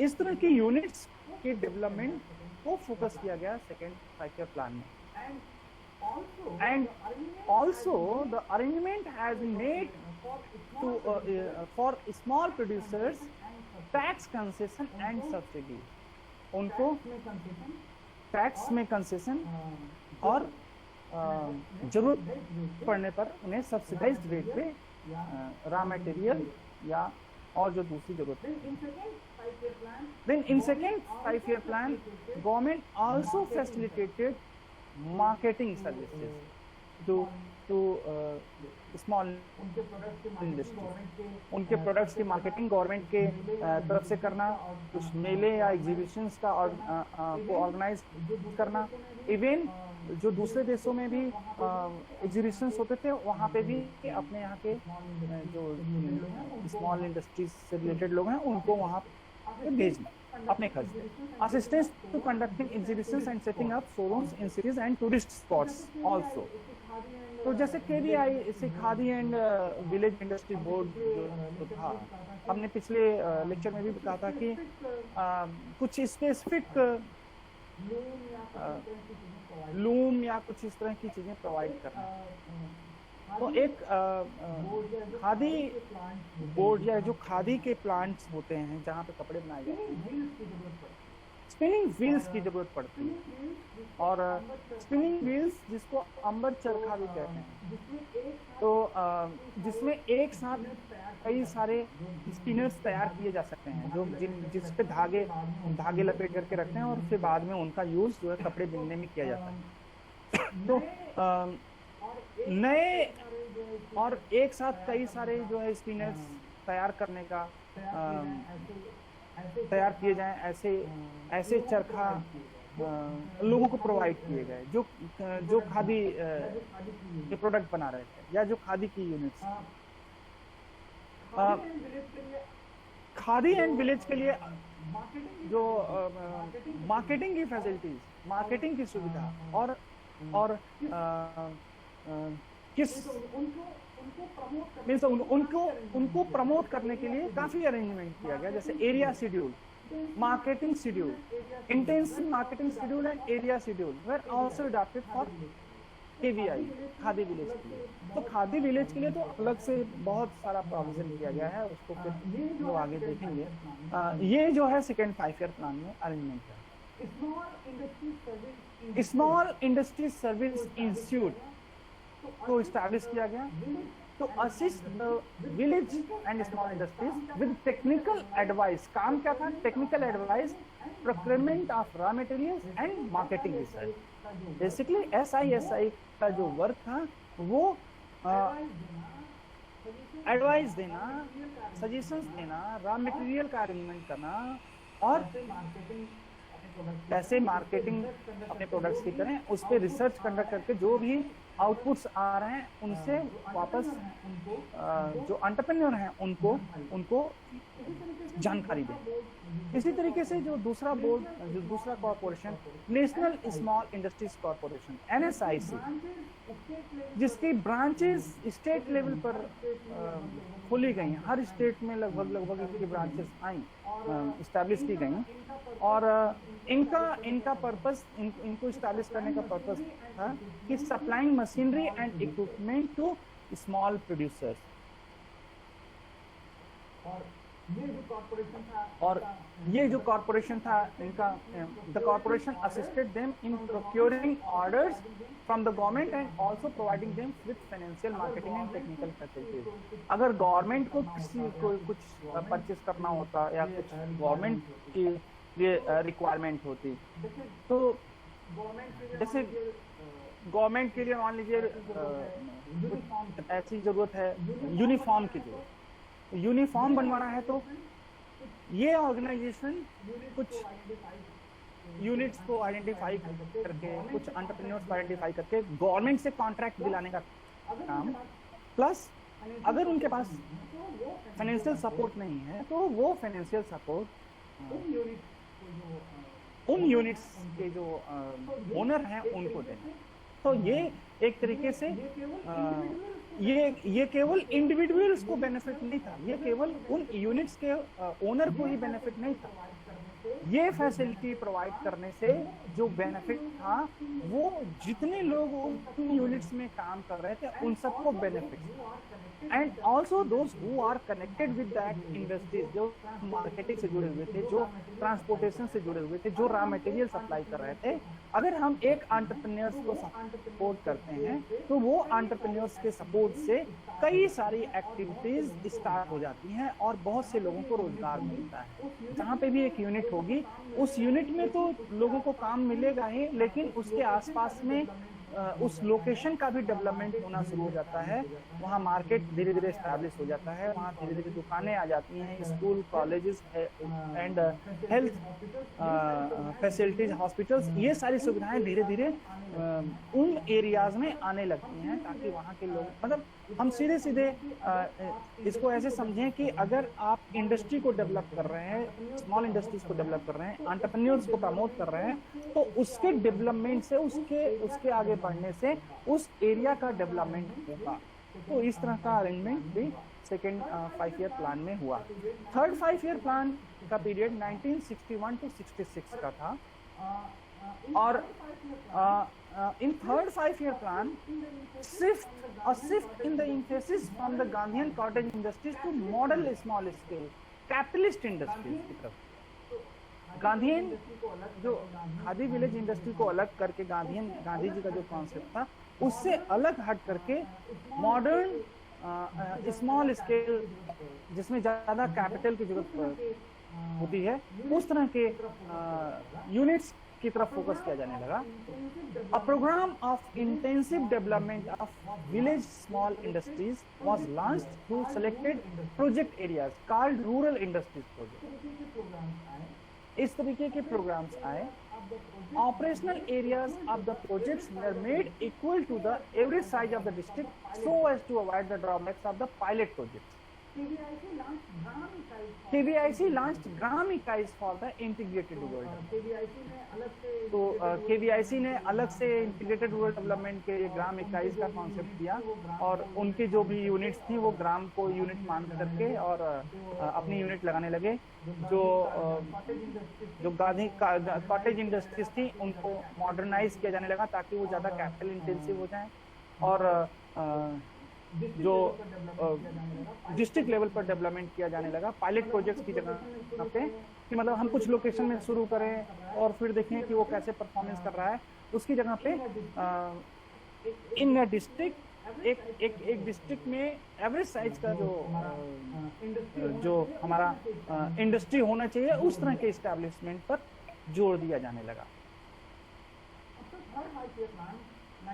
इस तरह की यूनिट्स के डेवलपमेंट को फोकस किया गया सेकेंड 5 ईयर प्लान में। And also the arrangement has made to for small producers tax concession and subsidy. उनको टैक्स में कंसेशन और जरूरत पड़ने पर उन्हें सब्सिडाइज्ड रेट पे रॉ मटेरियल या और जो दूसरी जरूरत है. Then in second 5-year plan, government also facilitated marketing services to small industry. उनके प्रोडक्ट्स की मार्केटिंग गवर्नमेंट के तरफ से करना, कुछ मेले या एग्जीबिशंस का को ऑर्गेनाइज करना. इवन जो दूसरे देशों में भी एग्जीबिशंस होते थे वहाँ पे भी अपने यहाँ के जो स्मॉल इंडस्ट्रीज से रिलेटेड लोग हैं उनको वहाँ पे भेजना अपने खर्च पे. Assistance to conducting exhibitions and setting up showrooms in cities and tourist spots also. तो जैसे KVI से Khadi and village industry board जो था, हमने पिछले लेक्चर में भी कहा था कि कुछ स्पेसिफिक लूम या कुछ इस तरह की चीजें प्रोवाइड करना. तो एक खादी बोर्ड या जो खादी के प्लांट्स होते हैं जहाँ पे कपड़े बनाए जाते हैं, स्पिनिंग व्हील्स की जरूरत पड़ती है. और स्पिनिंग व्हील्स जिसको अंबर चरखा भी कहते हैं, तो जिसमें एक साथ कई सारे स्पिनर्स तैयार किए जा सकते हैं जो जिस पे धागे लपेट करके रखते हैं और फिर बाद में उनका यूज जो है कपड़े बुनने में किया जाता है. तो नए और एक साथ कई सारे जो है स्पिनर्स तैयार करने का तैयार किए जाएं, ऐसे चरखा लोगों को प्रोवाइड किए गए जो खादी के प्रोडक्ट बना रहे थे या जो खादी की यूनिट्स. खादी एंड विलेज के लिए जो मार्केटिंग की फैसिलिटीज, मार्केटिंग की सुविधा और किस मीन्स उनको प्रमोट करने के लिए काफी अरेंजमेंट किया गया. जैसे area schedule, marketing schedule, intensive marketing schedule and area schedule where also adopted for KVI khadi village के लिए. तो खादी विलेज के लिए तो अलग से बहुत सारा प्रोविजन किया गया है, उसको फिर जो आगे देखेंगे. ये जो है सेकेंड 5-year प्लान में अरेंजमेंट है. स्मॉल इंडस्ट्री सर्विस इंस्टीट्यूट को इस्टेब्लिश किया गया to assist the village and small industries with technical advice. काम क्या था? Technical advice, procurement of raw materials and marketing research. Basically SISI का जो वर्क था वो एडवाइस देना, सजेशंस देना, रॉ मटेरियल का अरेंजमेंट करना और कैसे मार्केटिंग अपने प्रोडक्ट्स की करें, उस पर रिसर्च कंडक्ट करके जो भी आउटपुट्स आ रहे हैं उनसे वापस जो एंटरप्रेन्योर हैं उनको जानकारी दें. इसी तरीके से जो दूसरा बोर्ड, जो दूसरा corporation, national small industries corporation NSIC, जिसकी ब्रांचेस स्टेट लेवल पर खोली गई हैं. हर स्टेट में लगभग इनकी ब्रांचेस आई, इस्टेब्लिश की गई. और इनका पर्पस, इनको इस्टेब्लिश करने का पर्पस था कि supplying machinery and equipment to small producers. और ये जो कॉर्पोरेशन था इनका, the corporation assisted them in procuring orders from the government and also providing them with financial marketing and technical facilities. अगर गवर्नमेंट को किसी को कुछ परचेस करना होता या कुछ गवर्नमेंट की ये रिक्वायरमेंट होती, तो जैसे गवर्नमेंट के लिए मान लीजिए ऐसी जरूरत है यूनिफॉर्म की जरूरत, यूनिफॉर्म बनवाना है तो ये ऑर्गेनाइजेशन कुछ यूनिट्स को आइडेंटिफाई करके, कुछ एंटरप्रेन्योर्स को आइडेंटिफाई करके गवर्नमेंट से कॉन्ट्रैक्ट दिलाने का काम, प्लस अगर उनके पास फाइनेंशियल सपोर्ट नहीं है तो वो फाइनेंशियल सपोर्ट उन यूनिट्स के जो ओनर हैं उनको देना. तो ये एक तरीके से ये केवल इंडिविजुअल्स को बेनिफिट नहीं था, ये केवल उन यूनिट्स के ओनर को ही बेनिफिट नहीं था, ये फैसिलिटी प्रोवाइड करने से जो बेनिफिट था वो जितने लोग उन यूनिट्स में काम कर रहे थे उन सबको benefit, and also those who are connected with that industries, जो मार्केटिंग से जुड़े हुए थे, जो ट्रांसपोर्टेशन से जुड़े हुए थे, जो रॉ मटेरियल सप्लाई कर रहे थे। अगर हम एक एंटरप्रेन्योर्स को सपोर्ट करते हैं तो वो एंटरप्रेन्योर्स के सपोर्ट से कई सारी एक्टिविटीज स्टार्ट हो जाती हैं और बहुत से लोगों को रोजगार मिलता है। जहाँ पे भी एक यूनिट होगी उस यूनिट में तो लोगों को काम मिलेगा ही, लेकिन उसके आसपास में उस लोकेशन का भी डेवलपमेंट होना शुरू हो जाता है। वहाँ मार्केट धीरे धीरे एस्टैब्लिश हो जाता है, वहाँ धीरे धीरे दुकानें आ जाती हैं, school, colleges and health facilities, hospitals, ये सारी सुविधाएं धीरे धीरे उन एरियाज में आने लगती हैं, ताकि वहाँ के लोग, मतलब हम सीधे सीधे इसको ऐसे समझें कि अगर आप इंडस्ट्री को डेवलप कर रहे हैं, स्मॉल इंडस्ट्रीज को डेवलप कर रहे हैं, एंटरप्रेन्योर्स को प्रमोट कर रहे हैं, तो उसके डेवलपमेंट से, उसके आगे बढ़ने से उस एरिया का डेवलपमेंट होगा। तो इस तरह का अरेंजमेंट भी सेकेंड 5 ईयर प्लान में हुआ। थर्ड 5 ईयर प्लान का पीरियड 1961 to 66 का था, और in third 5 year plan shift in the emphasis from the Gandhian cottage industries to model small scale capitalist industries की तरफ। गांधीयन जो खादी विलेज इंडस्ट्री को अलग करके गांधी जी का जो कॉन्सेप्ट था उससे अलग हट करके मॉडर्न स्मॉल स्केल, जिसमें ज्यादा कैपिटल की जरूरत होती है, उस तरह के यूनिट्स की तरफ फोकस किया जाने लगा। A program of intensive development of village small industries was launched through selected project areas called rural industries project। इस तरीके के प्रोग्राम्स आए। Operational areas of the projects were made equal to the average size of the district so as to avoid the drawbacks of the pilot projects। KVIC launched ग्राम इकाइज for the integrated rural. तो KVIC ने अलग से integrated rural development के लिए ग्राम इकाइज का concept दिया, और उनकी जो भी यूनिट्स थी वो ग्राम को यूनिट मान करके और अपनी यूनिट लगाने लगे। जो गांधी कॉटेज इंडस्ट्रीज थी उनको मॉडर्नाइज किया जाने लगा ताकि वो ज़्यादा कैपिटल इंटेंसिव हो जाए, और जो डिस्ट्रिक्ट लेवल पर डेवलपमेंट किया जाने लगा पायलट प्रोजेक्ट्स की जगह पे, कि मतलब हम कुछ लोकेशन में शुरू करें और फिर देखें कि वो कैसे परफॉर्मेंस कर रहा है। उसकी जगह पे इन डिस्ट्रिक्ट एक डिस्ट्रिक्ट में एवरेज साइज का जो हमारा इंडस्ट्री होना चाहिए उस तरह के इस्टेब्लिशमेंट पर जोर दिया जाने लगा।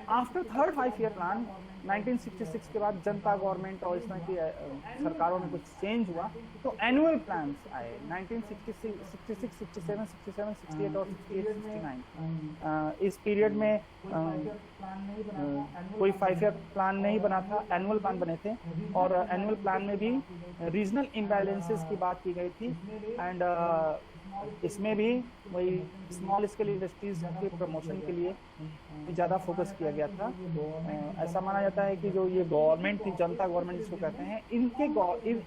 आफ्टर थर्ड 5 ईयर प्लान 1966 के बाद जनता गवर्नमेंट और इस तरह की सरकारों में कुछ चेंज हुआ, तो एनुअल प्लान्स आए 1966, 66, 67, 67, 68 और 68, 69। इस पीरियड में कोई 5 ईयर प्लान नहीं बना था, एनुअल प्लान बने थे, और एनुअल प्लान में भी रीजनल इम्बैलेंसेस की बात की गई थी, एंड इसमें भी वही स्मॉल स्केल इंडस्ट्रीज के प्रमोशन के लिए ज़्यादा फोकस किया गया था। ऐसा माना जाता है कि जो ये गवर्नमेंट थी, जनता गवर्नमेंट जिसको कहते हैं,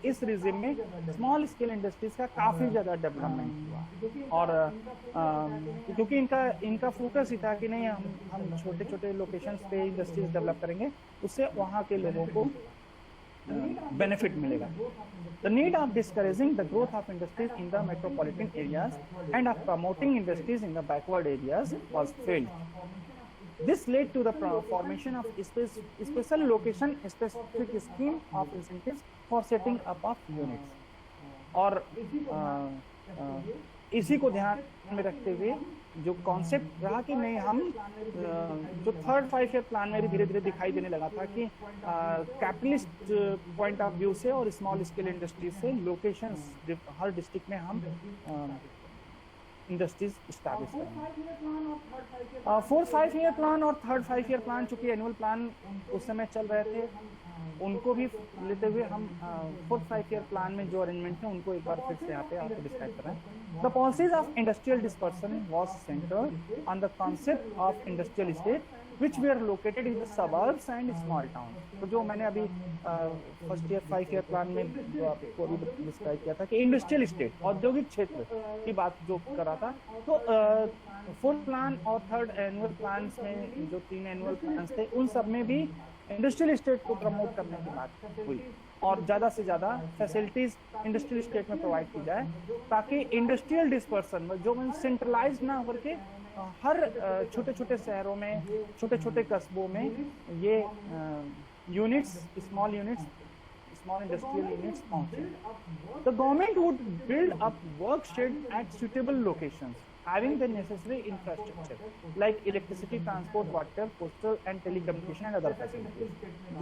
इस रिजिम में स्मॉल स्केल इंडस्ट्रीज का काफ़ी ज़्यादा डेवलपमेंट हुआ, और क्योंकि इनका फोकस ही था कि नहीं हम छोटे छोटे लोकेशंस पे इंडस्ट्रीज डेवलप करेंगे, उससे वहाँ के लोगों को benefit मिलेगा। The need of discouraging the growth of industries in the metropolitan areas and of promoting industries in the backward areas was failed. This led to the formation of special location specific scheme of incentives for setting up of units। और इसी को ध्यान में रखते हुए जो concept रहा कि नहीं, हम जो थर्ड 5 ईयर प्लान में भी धीरे धीरे दिखाई देने लगा था कि कैपिटलिस्ट पॉइंट ऑफ व्यू से और स्मॉल स्केल इंडस्ट्रीज से लोकेशंस हर डिस्ट्रिक्ट में हम इंडस्ट्रीज स्टैब्लिश करेंगे। 4th 5 ईयर प्लान और थर्ड 5 ईयर प्लान, चूंकि एनुअल प्लान उस समय चल रहे थे, उनको भी लेते हुए हम 4th 5 ईयर प्लान में जो अरेंजमेंट है उनको एक बार फिर से यहाँ पे आपको डिस्क्राइब कर रहे हैं। The policies of industrial dispersion was centered on the concept of industrial estate which were located in the suburbs and small towns. तो जो मैंने अभी फर्स्ट ईयर 5 ईयर प्लान में जो आपको अभी डिस्क्राइब किया था कि इंडस्ट्रियल स्टेट औद्योगिक क्षेत्र की बात जो करा था, तो फोर्थ प्लान और थर्ड एनुअल प्लान में जो 3 एनुअल प्लान थे उन सब में भी इंडस्ट्रियल स्टेट को प्रमोट करने की बात हुई और ज़्यादा से ज़्यादा फैसिलिटीज इंडस्ट्रियल स्टेट में प्रोवाइड की जाए ताकि इंडस्ट्रियल डिस्पर्सन जो सेंट्रलाइज ना होकर के हर छोटे छोटे शहरों में, छोटे छोटे कस्बों में ये यूनिट्स, स्मॉल industrial units पहुंचे. The government would build up work shed at suitable locations, having the necessary infrastructure like electricity, transport, water, postal and telecommunication and other facilities.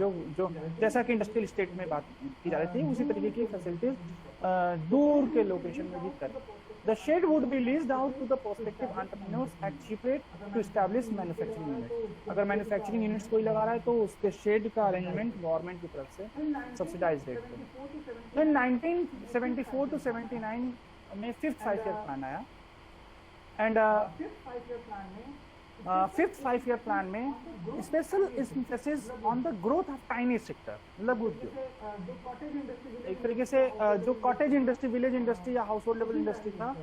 जो जैसा कि इंडस्ट्रियल स्टेट में बात की जा रही थी उसी तरीके की फैसिलिटीज दूर के लोकेशन में भी करें. The shed would be leased out to the prospective entrepreneurs at cheap rate to establish manufacturing units. अगर मैन्युफैक्चरिंग यूनिट्स कोई लगा रहा है तो उसके शेड का अरेंजमेंट गवर्नमेंट की तरफ से सब्सिडाइज रेट पे. In 1974 to 79 में फिफ्थ 5 ईयर प्लान आया एंड फिफ्थ 5 ईयर प्लान में special emphasis on the growth of tiny sector, लघु उद्योग. एक तरीके से जो कॉटेज इंडस्ट्री, विलेज इंडस्ट्री या हाउस होल्ड लेवल इंडस्ट्री था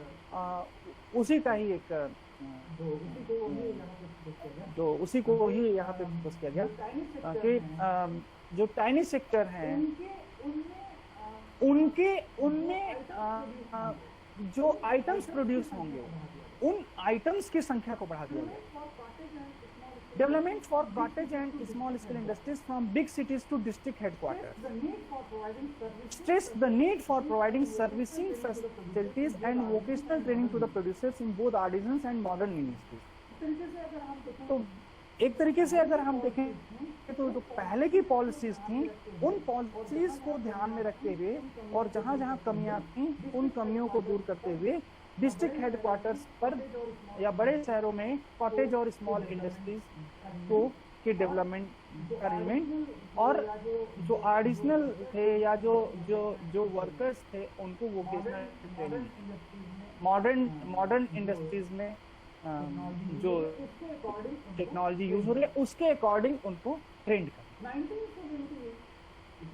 उसी का ही एक जो उसी को ही यहाँ पे फोकस किया गया कि जो टाइनी सेक्टर हैं उनमें जो आइटम्स प्रोड्यूस होंगे उन आइटम्स की संख्या को बढ़ा दिया गया. Development for cottage and small scale industries from big cities to district headquarters. Stress the need for providing servicing facilities and vocational training to the producers in both artisans and modern industries. तो एक तरीके से अगर हम देखें तो जो पहले की पॉलिसीज थी उन पॉलिसीज को ध्यान में रखते हुए और जहाँ जहाँ कमियाँ थी उन कमियों को दूर करते हुए डिस्ट्रिक्ट हेडक्वार्टर्स पर या बड़े शहरों में कॉटेज और स्मॉल इंडस्ट्रीज को के डेवलपमेंट अरेंजमेंट और जो आर्टिसनल थे या जो वर्कर्स थे उनको वोकेशनल ट्रेनिंग, मॉडर्न इंडस्ट्रीज में जो टेक्नोलॉजी यूज हो रही है उसके अकॉर्डिंग उनको ट्रेंड कर.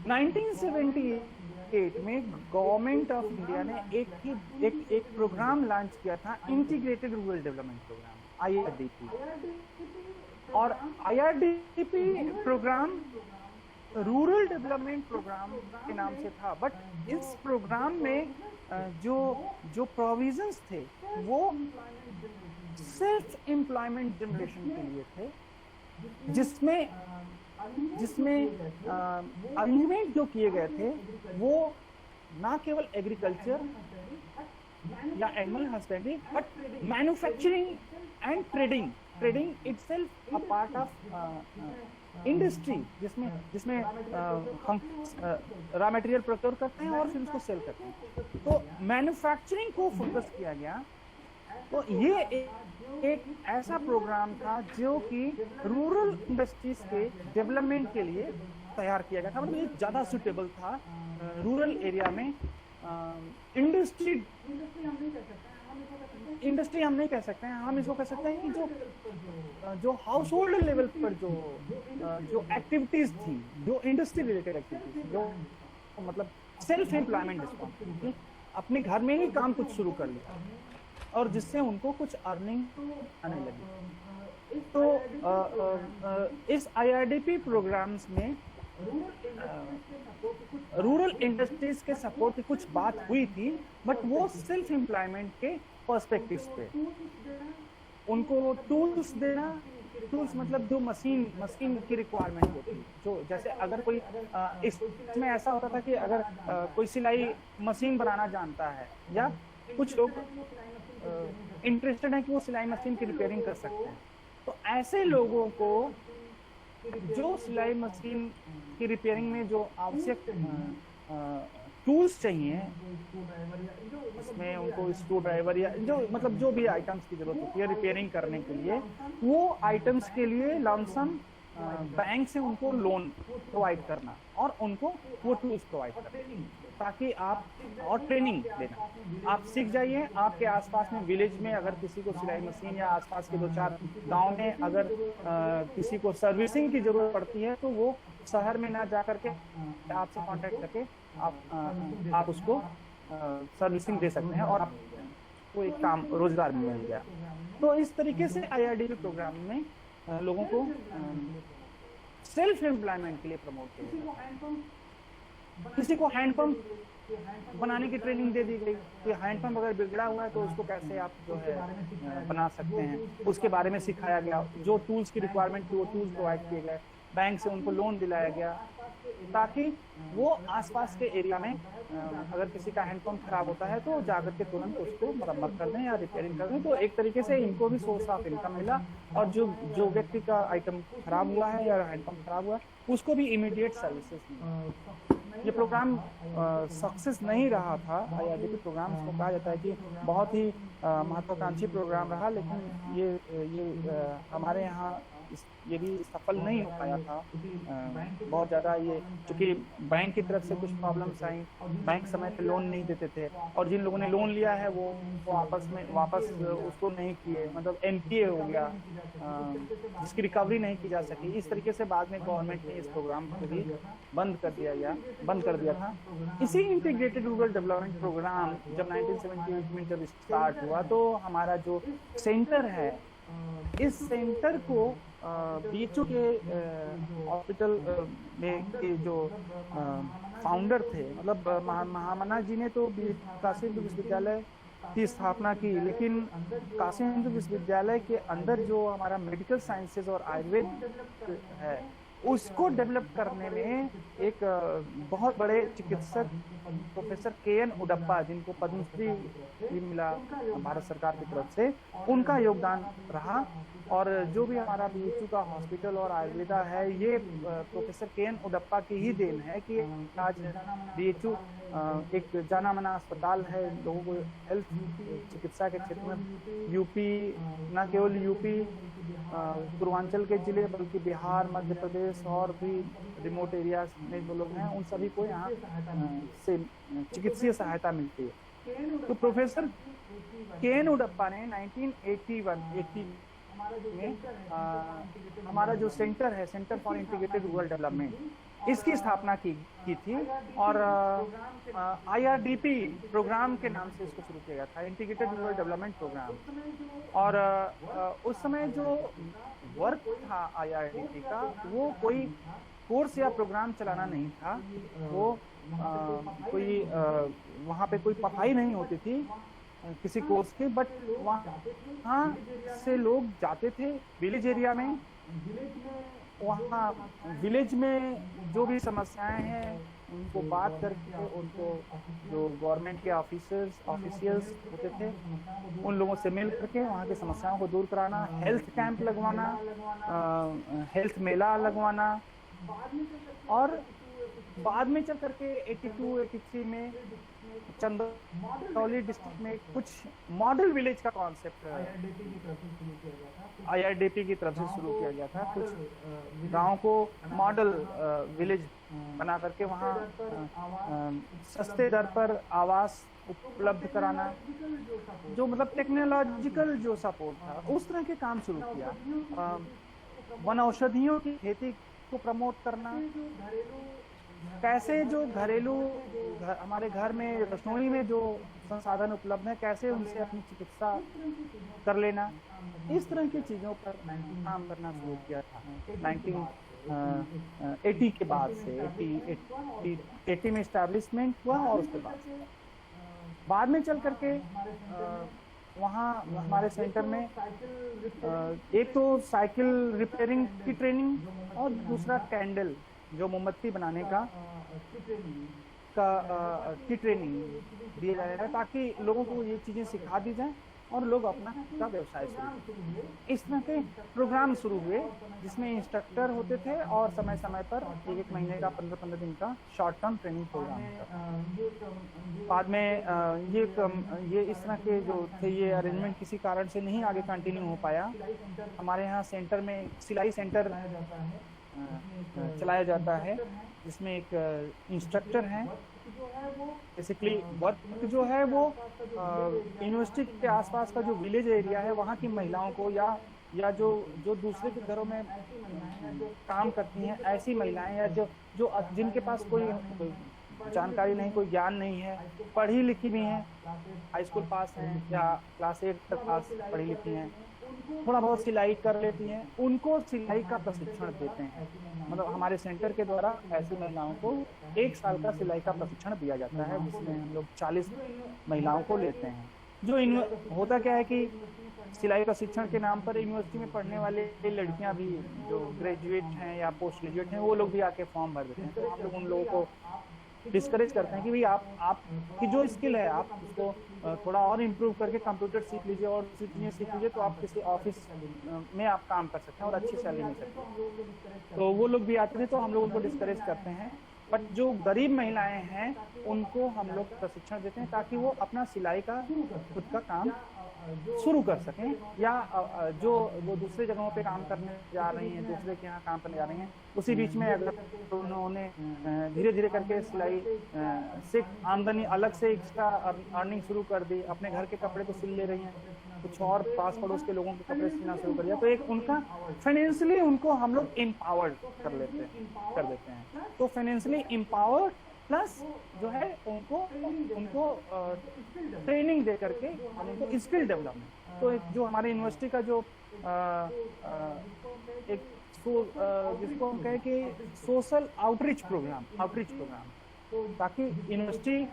1978 में गवर्नमेंट ऑफ इंडिया ने एक प्रोग्राम लॉन्च किया था, integrated rural development programme IRDP. और IRDP programme rural development programme के नाम से था, बट इस प्रोग्राम में जो प्रोविजंस थे वो सिर्फ एम्प्लॉयमेंट जनरेशन के लिए थे, जिसमें अरेंजमेंट जो किए गए थे वो ना केवल एग्रीकल्चर या animal husbandry but manufacturing and trading itself a part of industry, जिसमें हम रॉ मटेरियल प्रोक्योर करते हैं और फिर उसको सेल करते हैं. तो मैन्युफैक्चरिंग को फोकस किया गया. तो ये एक ऐसा प्रोग्राम था जो कि रूरल इंडस्ट्रीज के डेवलपमेंट के लिए तैयार किया गया था. मतलब ये ज़्यादा सुटेबल था रूरल एरिया में. इंडस्ट्री हम नहीं कह सकते हैं, हम इसको कह सकते हैं कि जो हाउस होल्ड लेवल पर जो एक्टिविटीज थी, जो इंडस्ट्री रिलेटेड एक्टिविटीज, जो मतलब सेल्फ एम्प्लॉयमेंट रिस्पॉन्सिबिलिटी, अपने घर में ही काम कुछ शुरू कर लिया और जिससे उनको कुछ अर्निंग आने लगी. तो इस IRDP प्रोग्राम्स में रूरल इंडस्ट्रीज के सपोर्ट की कुछ बात हुई थी, बट वो सेल्फ एम्प्लॉयमेंट के पर्सपेक्टिव्स पे उनको टूल्स देना. टूल्स मतलब जो मशीन की रिक्वायरमेंट होती, जो जैसे अगर कोई इसमें ऐसा होता था कि अगर कोई सिलाई मशीन बनाना जानता है या कुछ लोग इंटरेस्टेड है कि वो सिलाई मशीन की रिपेयरिंग कर सकते हैं, तो ऐसे लोगों को जो सिलाई मशीन की रिपेयरिंग में जो आवश्यक टूल्स चाहिए, उसमें उनको स्क्रू ड्राइवर या जो भी आइटम्स की जरूरत होती है रिपेयरिंग करने के लिए, वो आइटम्स के लिए लमसम बैंक से उनको लोन प्रोवाइड करना और उनको वो टूल्स प्रोवाइड करना. ताकि आप और ट्रेनिंग देना, आप सीख जाइए। आपके आसपास में विलेज में अगर किसी को सिलाई मशीन या आसपास के 2-4 गांव में अगर किसी को सर्विसिंग की जरूरत पड़ती है तो वो शहर में ना जा करके आपसे कांटेक्ट करके आप उसको सर्विसिंग दे सकते हैं और आपको एक काम रोजगार मिल गया। तो इस तरीके से IRDP प्रोग्राम में लोगों को सेल्फ एम्प्लॉयमेंट के लिए प्रमोट किया। किसी को हैंडपंप बनाने की ट्रेनिंग दे दी गई कि हैंडपंप अगर बिगड़ा हुआ है तो उसको कैसे आप जो है बना सकते हैं, उसके बारे में सिखाया गया। जो टूल्स की रिक्वायरमेंट थी वो टूल्स प्रोवाइड किए गए, बैंक से उनको लोन दिलाया गया ताकि वो आसपास के एरिया में अगर किसी का हैंडपंप खराब होता है तो जाकर के तुरंत उसको मरम्मत कर दें या रिपेयरिंग कर दें। तो एक तरीके से इनको भी सोर्स ऑफ इनकम मिला और जो व्यक्ति का आइटम खराब हुआ है या हैंडपंप खराब हुआ है उसको भी इमीडिएट सर्विसेज मिली। ये प्रोग्राम सक्सेस नहीं रहा था। IRDP प्रोग्राम को कहा जाता है कि बहुत ही महत्वाकांक्षी प्रोग्राम रहा, लेकिन ये हमारे यहाँ ये भी सफल नहीं हो पाया था। बहुत ज़्यादा ये चूँकि बैंक की तरफ से कुछ प्रॉब्लम्स आई, बैंक समय पे लोन नहीं देते थे और जिन लोगों ने लोन लिया है वो वापस उसको नहीं किए, मतलब NPA हो गया, जिसकी रिकवरी नहीं की जा सकी। इस तरीके से बाद में गवर्नमेंट ने इस प्रोग्राम को भी बंद कर दिया था। इसी इंटीग्रेटेड रूरल डेवलपमेंट प्रोग्राम जब 1978 में जब स्टार्ट हुआ तो हमारा जो सेंटर है, इस सेंटर को BHU के हॉस्पिटल में के जो फाउंडर थे, मतलब महामना जी ने तो काशी हिंदू विश्वविद्यालय की स्थापना की, लेकिन काशी हिंदू विश्वविद्यालय के अंदर जो हमारा मेडिकल साइंसेज और आयुर्वेद है उसको डेवलप करने में एक बहुत बड़े चिकित्सक प्रोफेसर KN उडप्पा, जिनको पद्मश्री भी मिला भारत सरकार की तरफ से, उनका योगदान रहा। और जो भी हमारा BHU का हॉस्पिटल और आयुर्वेदा है ये प्रोफेसर KN उडप्पा की ही देन है कि आज BHU एक जाना माना अस्पताल है। लोगों को हेल्थ चिकित्सा के क्षेत्र में यूपी, न केवल यूपी पूर्वांचल के जिले बल्कि बिहार, मध्य प्रदेश और भी रिमोट एरियाज में जो लोग हैं उन सभी को यहाँ से चिकित्सीय सहायता मिलती है। तो प्रोफेसर KN उडप्पा ने 1981 में हमारा जो सेंटर है, centre for integrated rural development, इसकी स्थापना की थी और IRDP प्रोग्राम के नाम से इसको शुरू किया गया था, इंटीग्रेटेड रूरल डेवलपमेंट प्रोग्राम। और उस समय जो वर्क था IRDP का वो कोई कोर्स या प्रोग्राम चलाना नहीं था, वो कोई वहाँ पे कोई पढ़ाई नहीं होती थी किसी कोर्स के, बट वहाँ से लोग जाते थे विलेज एरिया में, वहाँ विलेज में जो भी समस्याएं हैं उनको बात करके, उनको जो गवर्नमेंट के ऑफिशियल्स होते थे उन लोगों से मिल करके वहाँ की समस्याओं को दूर कराना, हेल्थ कैंप लगवाना, हेल्थ मेला लगवाना। और बाद में चल करके 82-83 में चंदौली डिस्ट्रिक्ट में कुछ मॉडल विलेज का कॉन्सेप्ट IRDP की तरफ से शुरू किया गया था। कुछ गांव को मॉडल विलेज बना करके वहाँ सस्ते दर पर आवास उपलब्ध कराना, जो मतलब टेक्नोलॉजिकल जो सपोर्ट था, उस तरह के काम शुरू किया। वन औषधियों की खेती को प्रमोट करना, कैसे जो घरेलू हमारे घर में रसोई में जो संसाधन उपलब्ध है कैसे उनसे अपनी चिकित्सा कर लेना, इस तरह की चीज़ों पर काम करना शुरू किया था 1980 के बाद से। 80 में इस्टेब्लिशमेंट हुआ और उसके बाद में चल करके वहाँ हमारे सेंटर में एक तो साइकिल रिपेयरिंग की ट्रेनिंग और दूसरा कैंडल जो मोमबत्ती बनाने की ट्रेनिंग दिया जा रहा है, ताकि लोगों को ये चीज़ें सिखा दी जाए और लोग अपना का व्यवसाय शुरू करें। इस तरह के प्रोग्राम शुरू हुए जिसमें इंस्ट्रक्टर होते थे और समय समय पर एक महीने का 15-15 दिन का शॉर्ट टर्म ट्रेनिंग प्रोग्राम था। बाद में ये इस तरह के जो थे ये अरेंजमेंट किसी कारण से नहीं आगे कंटिन्यू हो पाया। हमारे यहाँ सेंटर में सिलाई सेंटर चलाया जाता है जिसमें एक इंस्ट्रक्टर हैं बेसिकली वर्क जो है वो यूनिवर्सिटी के आसपास का जो विलेज एरिया है वहाँ की महिलाओं को या जो दूसरे के घरों में काम करती हैं ऐसी महिलाएं या जो जिनके पास कोई जानकारी नहीं, कोई ज्ञान नहीं है, पढ़ी लिखी भी हैं, हाई स्कूल पास हैं या क्लास 8 तक पास पढ़ी लिखी हैं, थोड़ा बहुत सिलाई कर लेती हैं, उनको सिलाई का प्रशिक्षण देते हैं। मतलब हमारे सेंटर के द्वारा ऐसी महिलाओं को 1 साल का सिलाई का प्रशिक्षण दिया जाता है, जिसमें हम लोग 40 महिलाओं को लेते हैं। जो होता क्या है कि सिलाई प्रशिक्षण के नाम पर यूनिवर्सिटी में पढ़ने वाले लड़कियां भी जो ग्रेजुएट हैं या पोस्ट ग्रेजुएट हैं वो लोग भी आके फॉर्म भर देते हैं। तो हम लोग उन लोगों को डिस्करेज करते हैं कि भाई आप की जो स्किल है आप उसको थोड़ा और इम्प्रूव करके कंप्यूटर सीख लीजिए और चीज़ें सीख लीजिए तो आप किसी ऑफिस में आप काम कर सकते हैं और अच्छी सैलरी मिल सकती है। तो वो लोग भी आते थे तो हम लोग उनको डिस्करेज करते हैं। बट जो गरीब महिलाएं हैं उनको हम लोग प्रशिक्षण देते हैं ताकि वो अपना सिलाई का खुद का काम शुरू कर सकें, या जो वो दूसरे जगहों पे काम करने जा रही हैं, दूसरे के यहाँ काम करने जा रही हैं, उसी बीच में अगर उन्होंने धीरे धीरे करके सिलाई से आमदनी अलग से एक्स्ट्रा अर्निंग शुरू कर दी, अपने घर के कपड़े तो सिल ले रही हैं, कुछ और पास पड़ोस के लोगों के कपड़े सिलना शुरू कर दिया, तो एक उनका फाइनेंशियली उनको हम लोग एम्पावर्ड कर देते हैं। तो फाइनेंशियली एम्पावर्ड प्लस जो है उनको ट्रेनिंग दे करके हम उनको स्किल डेवलपमेंट, तो जो हमारे यूनिवर्सिटी का जो एक जिसको हम कहें कि सोशल आउटरीच प्रोग्राम, ताकि यूनिवर्सिटी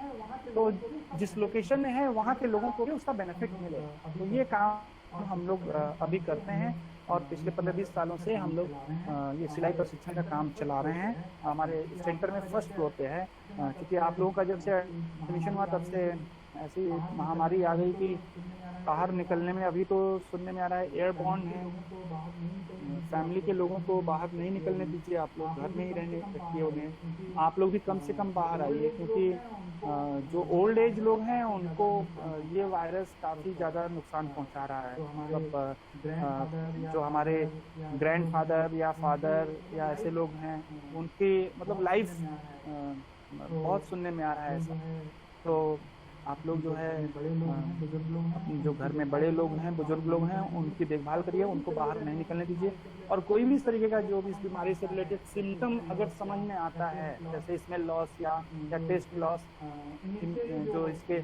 तो जिस लोकेशन में है वहाँ के लोगों को भी उसका बेनिफिट मिले। तो ये काम हम लोग अभी करते हैं और पिछले 15-20 सालों से हम लोग ये सिलाई प्रशिक्षण का काम चला रहे हैं। हमारे सेंटर में फर्स्ट फ्लोर पे है, क्योंकि आप लोगों का जब से एडमिशन हुआ तब से ऐसी महामारी आ गई कि बाहर निकलने में, अभी तो सुनने में आ रहा है एयरबॉर्न है, फैमिली के लोगों को बाहर नहीं निकलने दीजिए, आप लोग घर में ही रहने रखिए उन्हें। आप लोग भी कम से कम बाहर आइए, क्योंकि जो ओल्ड एज लोग हैं उनको ये वायरस काफ़ी ज़्यादा नुकसान पहुंचा रहा है। मतलब जो हमारे ग्रैंडफादर या फादर या ऐसे लोग हैं उनकी मतलब लाइफ बहुत सुनने में आ रहा है ऐसा। तो आप लोग जो है जो घर में बड़े लोग हैं, बुजुर्ग लोग हैं, उनकी देखभाल करिए, उनको बाहर नहीं निकलने दीजिए। और कोई भी इस तरीके का जो भी इस बीमारी से रिलेटेड सिम्टम अगर समझ में आता है, जैसे स्मेल लॉस या टेस्ट लॉस, जो इसके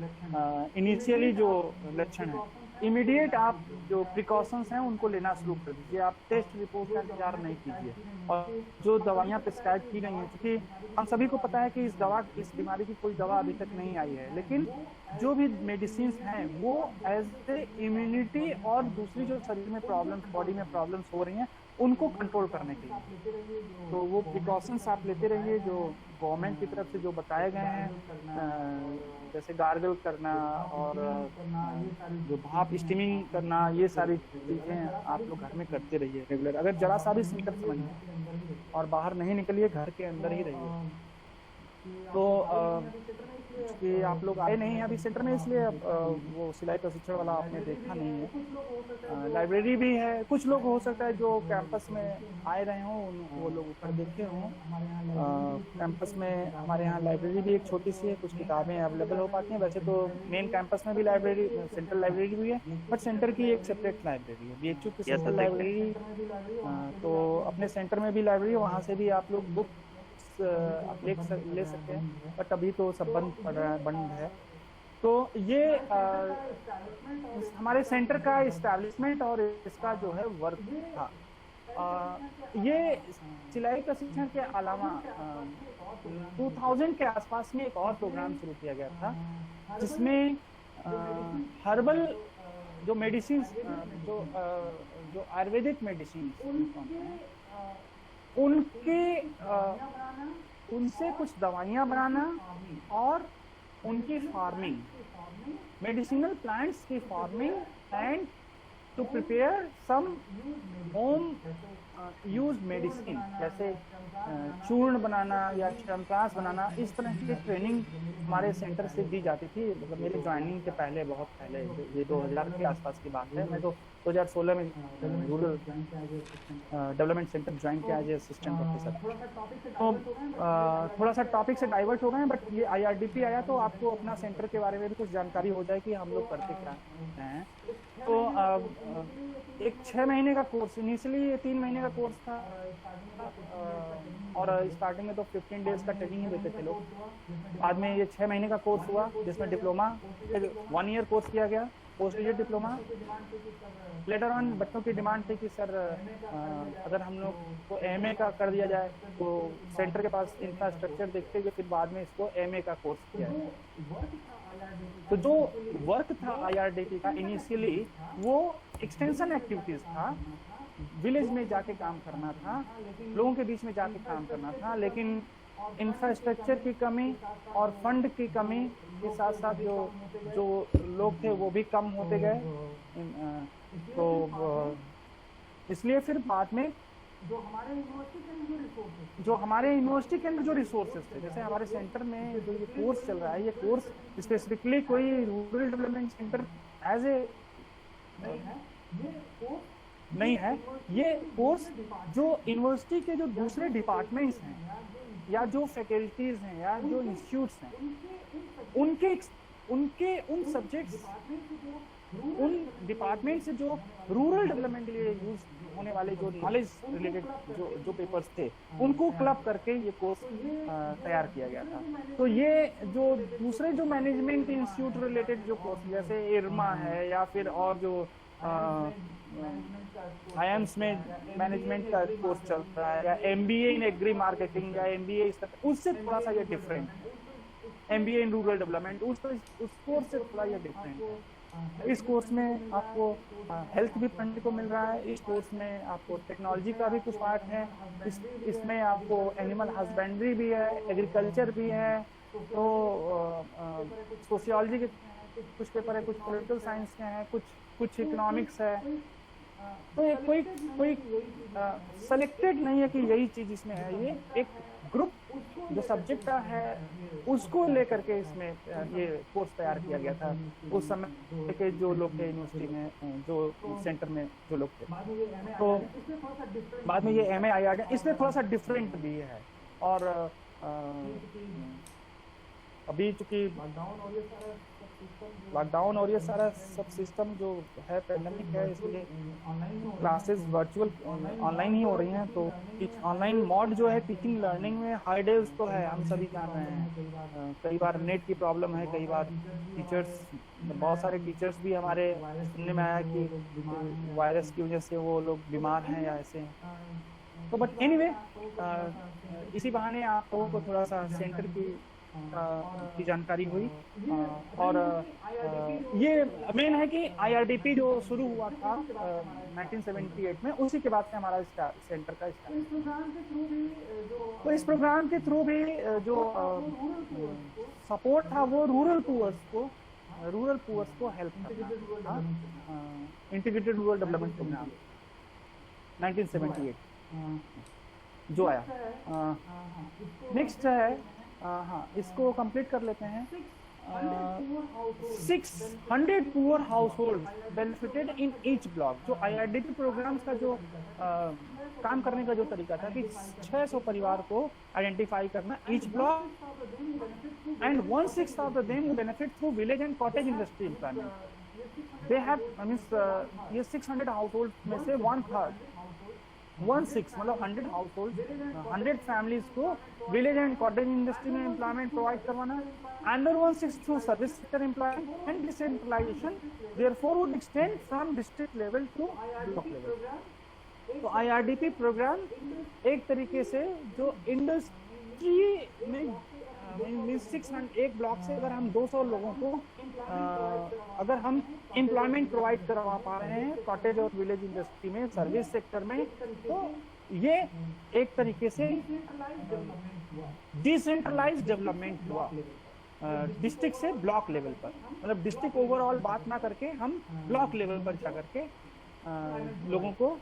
इनिशियली जो लक्षण है, इमीडिएट आप जो प्रिकॉशंस हैं उनको लेना शुरू कर दीजिए। आप टेस्ट रिपोर्ट का इंतजार नहीं कीजिए। और जो दवाइयाँ प्रिस्क्राइब की गई हैं, क्योंकि हम सभी को पता है कि इस बीमारी की कोई दवा अभी तक नहीं आई है, लेकिन जो भी मेडिसिन हैं वो एज ए इम्यूनिटी और दूसरी जो शरीर में प्रॉब्लम्स, बॉडी में प्रॉब्लम्स हो रही हैं उनको कंट्रोल करने के लिए, तो वो प्रिकॉशंस आप लेते रहिए जो गवर्नमेंट की तरफ से जो बताए गए हैं, जैसे गार्गल करना और जो भाप स्टीमिंग करना, ये सारी चीज़ें आप लोग घर में करते रहिए रेगुलर। अगर जरा सा भी सिम्टम समझिए और बाहर नहीं निकलिए, घर के अंदर ही रहिए। तो कि आप लोग आए नहीं हैं अभी सेंटर में, इसलिए वो सिलाई प्रशिक्षण वाला आपने देखा नहीं है। लाइब्रेरी भी है, कुछ लोग हो सकता है जो कैंपस में आए रहे हों वो लोग ऊपर देखे हों। कैंपस में हमारे यहाँ लाइब्रेरी भी एक छोटी सी है, कुछ किताबें अवेलेबल हो पाती हैं। वैसे तो मेन कैंपस में भी लाइब्रेरी, सेंट्रल लाइब्रेरी भी है, बट सेंटर की एक सेपरेट लाइब्रेरी है, BHU की सेंट्रल लाइब्रेरी। तो अपने सेंटर में भी लाइब्रेरी, वहाँ से भी आप लोग बुक आप ले सकते हैं, बट अभी तो सब बंद है। तो ये हमारे सेंटर का इस्टेब्लिशमेंट और इसका जो है वर्क था। ये सिलाई प्रशिक्षण के अलावा 2000 के आसपास में एक और प्रोग्राम शुरू किया गया था, जिसमें हर्बल जो मेडिसिन, जो आयुर्वेदिक मेडिसिन उनसे कुछ दवाइयाँ बनाना और उनकी फार्मिंग, मेडिसिनल प्लांट्स की farming, and to prepare some home use medicine, जैसे चूर्ण बनाना या च्यवनप्राश बनाना, इस तरह की ट्रेनिंग हमारे सेंटर से दी जाती थी। मतलब मेरे ज्वाइनिंग के पहले, बहुत पहले, ये 2000 के आसपास की बात है। मैं तो 2016 में रूरल डेवलपमेंट सेंटर ज्वाइन किया एज असिस्टेंट प्रोफेसर। तो थोड़ा सा टॉपिक से डाइवर्ट हो गए हैं, बट ये IRDP आया तो आपको अपना सेंटर के बारे में भी कुछ जानकारी हो जाए कि हम लोग करते क्या हैं। तो एक 6 महीने का कोर्स, इनिशियली ये 3 महीने का कोर्स था, और स्टार्टिंग में तो 15 डेज का ट्रेनिंग ही देते थे लोग। बाद में ये 6 महीने का कोर्स हुआ, जिसमें डिप्लोमा 1 ईयर कोर्स किया गया, post graduate diploma. Later on बच्चों की डिमांड थी कि सर अगर हम लोग को MA का कर दिया जाए, तो सेंटर के पास इंफ्रास्ट्रक्चर देखते हुए फिर बाद में इसको MA का कोर्स किया जाए। तो जो वर्क था IRDP का इनिशियली, वो एक्सटेंशन एक्टिविटीज था, विलेज में जाके काम करना था, लोगों के बीच में जाके काम करना था। लेकिन इंफ्रास्ट्रक्चर की कमी और फंड की कमी के साथ साथ जो लोग थे वो भी कम होते गए। तो इसलिए फिर बाद में जो हमारे यूनिवर्सिटी के अंदर जो रिसोर्सेज थे, जैसे हमारे सेंटर में जो ये कोर्स चल रहा है, ये कोर्स स्पेसिफिकली कोई rural development centre as a नहीं है। ये कोर्स जो यूनिवर्सिटी के जो दूसरे डिपार्टमेंट्स हैं, या जो फैकल्टीज हैं, या जो इंस्टीट्यूट्स हैं, उनके उन सब्जेक्ट्स, उन डिपार्टमेंट से जो रूरल डेवलपमेंट के लिए यूज होने वाले जो नॉलेज रिलेटेड जो पेपर्स थे, उनको क्लब करके ये कोर्स तैयार किया गया था। तो ये जो दूसरे जो मैनेजमेंट इंस्टीट्यूट रिलेटेड जो कोर्स, जैसे इरमा है, या फिर और जो IIMs में मैनेजमेंट का कोर्स चल रहा है, या MBA इन एग्री मार्केटिंग, या MBA इस तरह, उससे थोड़ा सा ये डिफरेंट है। MBA इन रूरल डेवलपमेंट उस कोर्स से थोड़ा ये डिफरेंट है। इस कोर्स में आपको हेल्थ भी पढ़ने को मिल रहा है, इस कोर्स में आपको टेक्नोलॉजी का भी कुछ पार्ट है, इसमें आपको एनिमल हस्बेंड्री भी है, एग्रीकल्चर भी है, तो सोशियोलॉजी के कुछ पेपर है, कुछ पॉलिटिकल साइंस के हैं, कुछ इकोनॉमिक्स है। तो ये कोई सेलेक्टेड नहीं है कि यही चीज इसमें है। ये एक ग्रुप जो सब्जेक्ट का है उसको लेकर के इसमें ये कोर्स तैयार किया गया था उस समय के जो लोग थे यूनिवर्सिटी में, जो सेंटर में जो लोग थे। तो बाद में ये MA आ गया, इसमें थोड़ा सा डिफरेंट भी है। और अभी चूंकि लॉकडाउन और ये सारा सब सिस्टम जो है, पैंडेमिक है, इसलिए क्लासेस वर्चुअल ऑनलाइन ही हो रही हैं। तो ऑनलाइन मोड जो है टीचिंग लर्निंग में हाई डेज तो है, हम सभी जान रहे हैं। कई बार नेट की प्रॉब्लम है, कई बार टीचर्स, बहुत सारे टीचर्स भी हमारे सुनने में आया कि वायरस की वजह से वो लोग बीमार हैं या ऐसे हैं। तो बट एनीवे, इसी बहाने आप लोगों को थोड़ा सा सेंटर की जानकारी हुई। और ये मेन है कि IRDP जो शुरू हुआ था 1978 में, उसी के बाद से हमारा सेंटर का तो इस प्रोग्राम के थ्रू भी जो सपोर्ट था वो रूरल पुअर्स को हेल्प करना था। इंटीग्रेटेड रूरल डेवलपमेंट प्रोग्राम 1978 जो आया। नेक्स्ट है, हाँ, इसको कंप्लीट कर लेते हैं। 600 poor household benefited in each block. जो IRDP प्रोग्राम्स का जो काम करने का जो तरीका था कि 600 परिवार को आइडेंटिफाई करना each block, and 1/6 of them benefit through village and cottage industry employment. They have means ये 600 हाउसहोल्ड में से 1/3 1/6 मतलब 100 हाउसहोल्ड, 100 फैमिलीज को विलेज एंड कॉटेज इंडस्ट्री में एम्प्लॉयमेंट प्रोवाइड करवाना। Under 1/6 through service sector employment and decentralisation therefore would extend from district level to block level. तो IRDP programme एक तरीके से जो इंडस्ट्री में 600 एक ब्लॉक से अगर हम 200 लोगों को अगर हम एम्प्लॉयमेंट प्रोवाइड करवा पा रहे हैं कॉटेज और विलेज इंडस्ट्री में, सर्विस सेक्टर में, तो ये एक तरीके से डिसेंट्रलाइज्ड डेवलपमेंट हुआ डिस्ट्रिक्ट से ब्लॉक लेवल पर। मतलब डिस्ट्रिक्ट ओवरऑल बात ना करके हम ब्लॉक लेवल पर जा करके लोगों को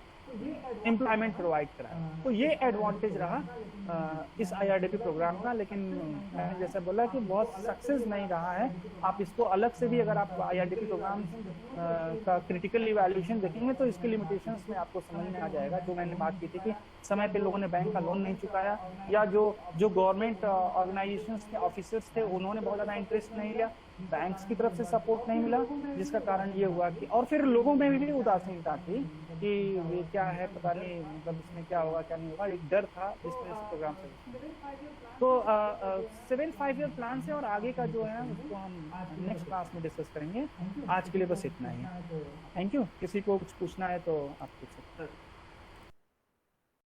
एम्प्लॉयमेंट प्रोवाइड कराया। तो ये एडवांटेज रहा इस IRDP प्रोग्राम का। लेकिन मैंने जैसा बोला कि बहुत सक्सेस नहीं रहा है। आप इसको अलग से भी अगर आप IRDP प्रोग्राम का क्रिटिकल इवैल्यूएशन देखेंगे तो इसके लिमिटेशंस में आपको समझ में आ जाएगा। जो मैंने बात की थी कि समय पे लोगों ने बैंक का लोन नहीं चुकाया, या जो गवर्नमेंट ऑर्गेनाइजेशंस के ऑफिसर्स थे उन्होंने बहुत ज़्यादा इंटरेस्ट नहीं लिया, बैंक्स की तरफ से सपोर्ट नहीं मिला, जिसका कारण ये हुआ कि और फिर लोगों में भी उदासीनता थी कि ये क्या है, पता नहीं मतलब इसमें क्या होगा क्या नहीं होगा, एक डर था जिसमें इस प्रोग्राम से। तो 7 5-year प्लान से और आगे का जो है उसको हम नेक्स्ट क्लास में डिस्कस करेंगे। आज के लिए बस इतना ही। Thank you. किसी को कुछ पूछना है तो आप पूछ सकते हैं।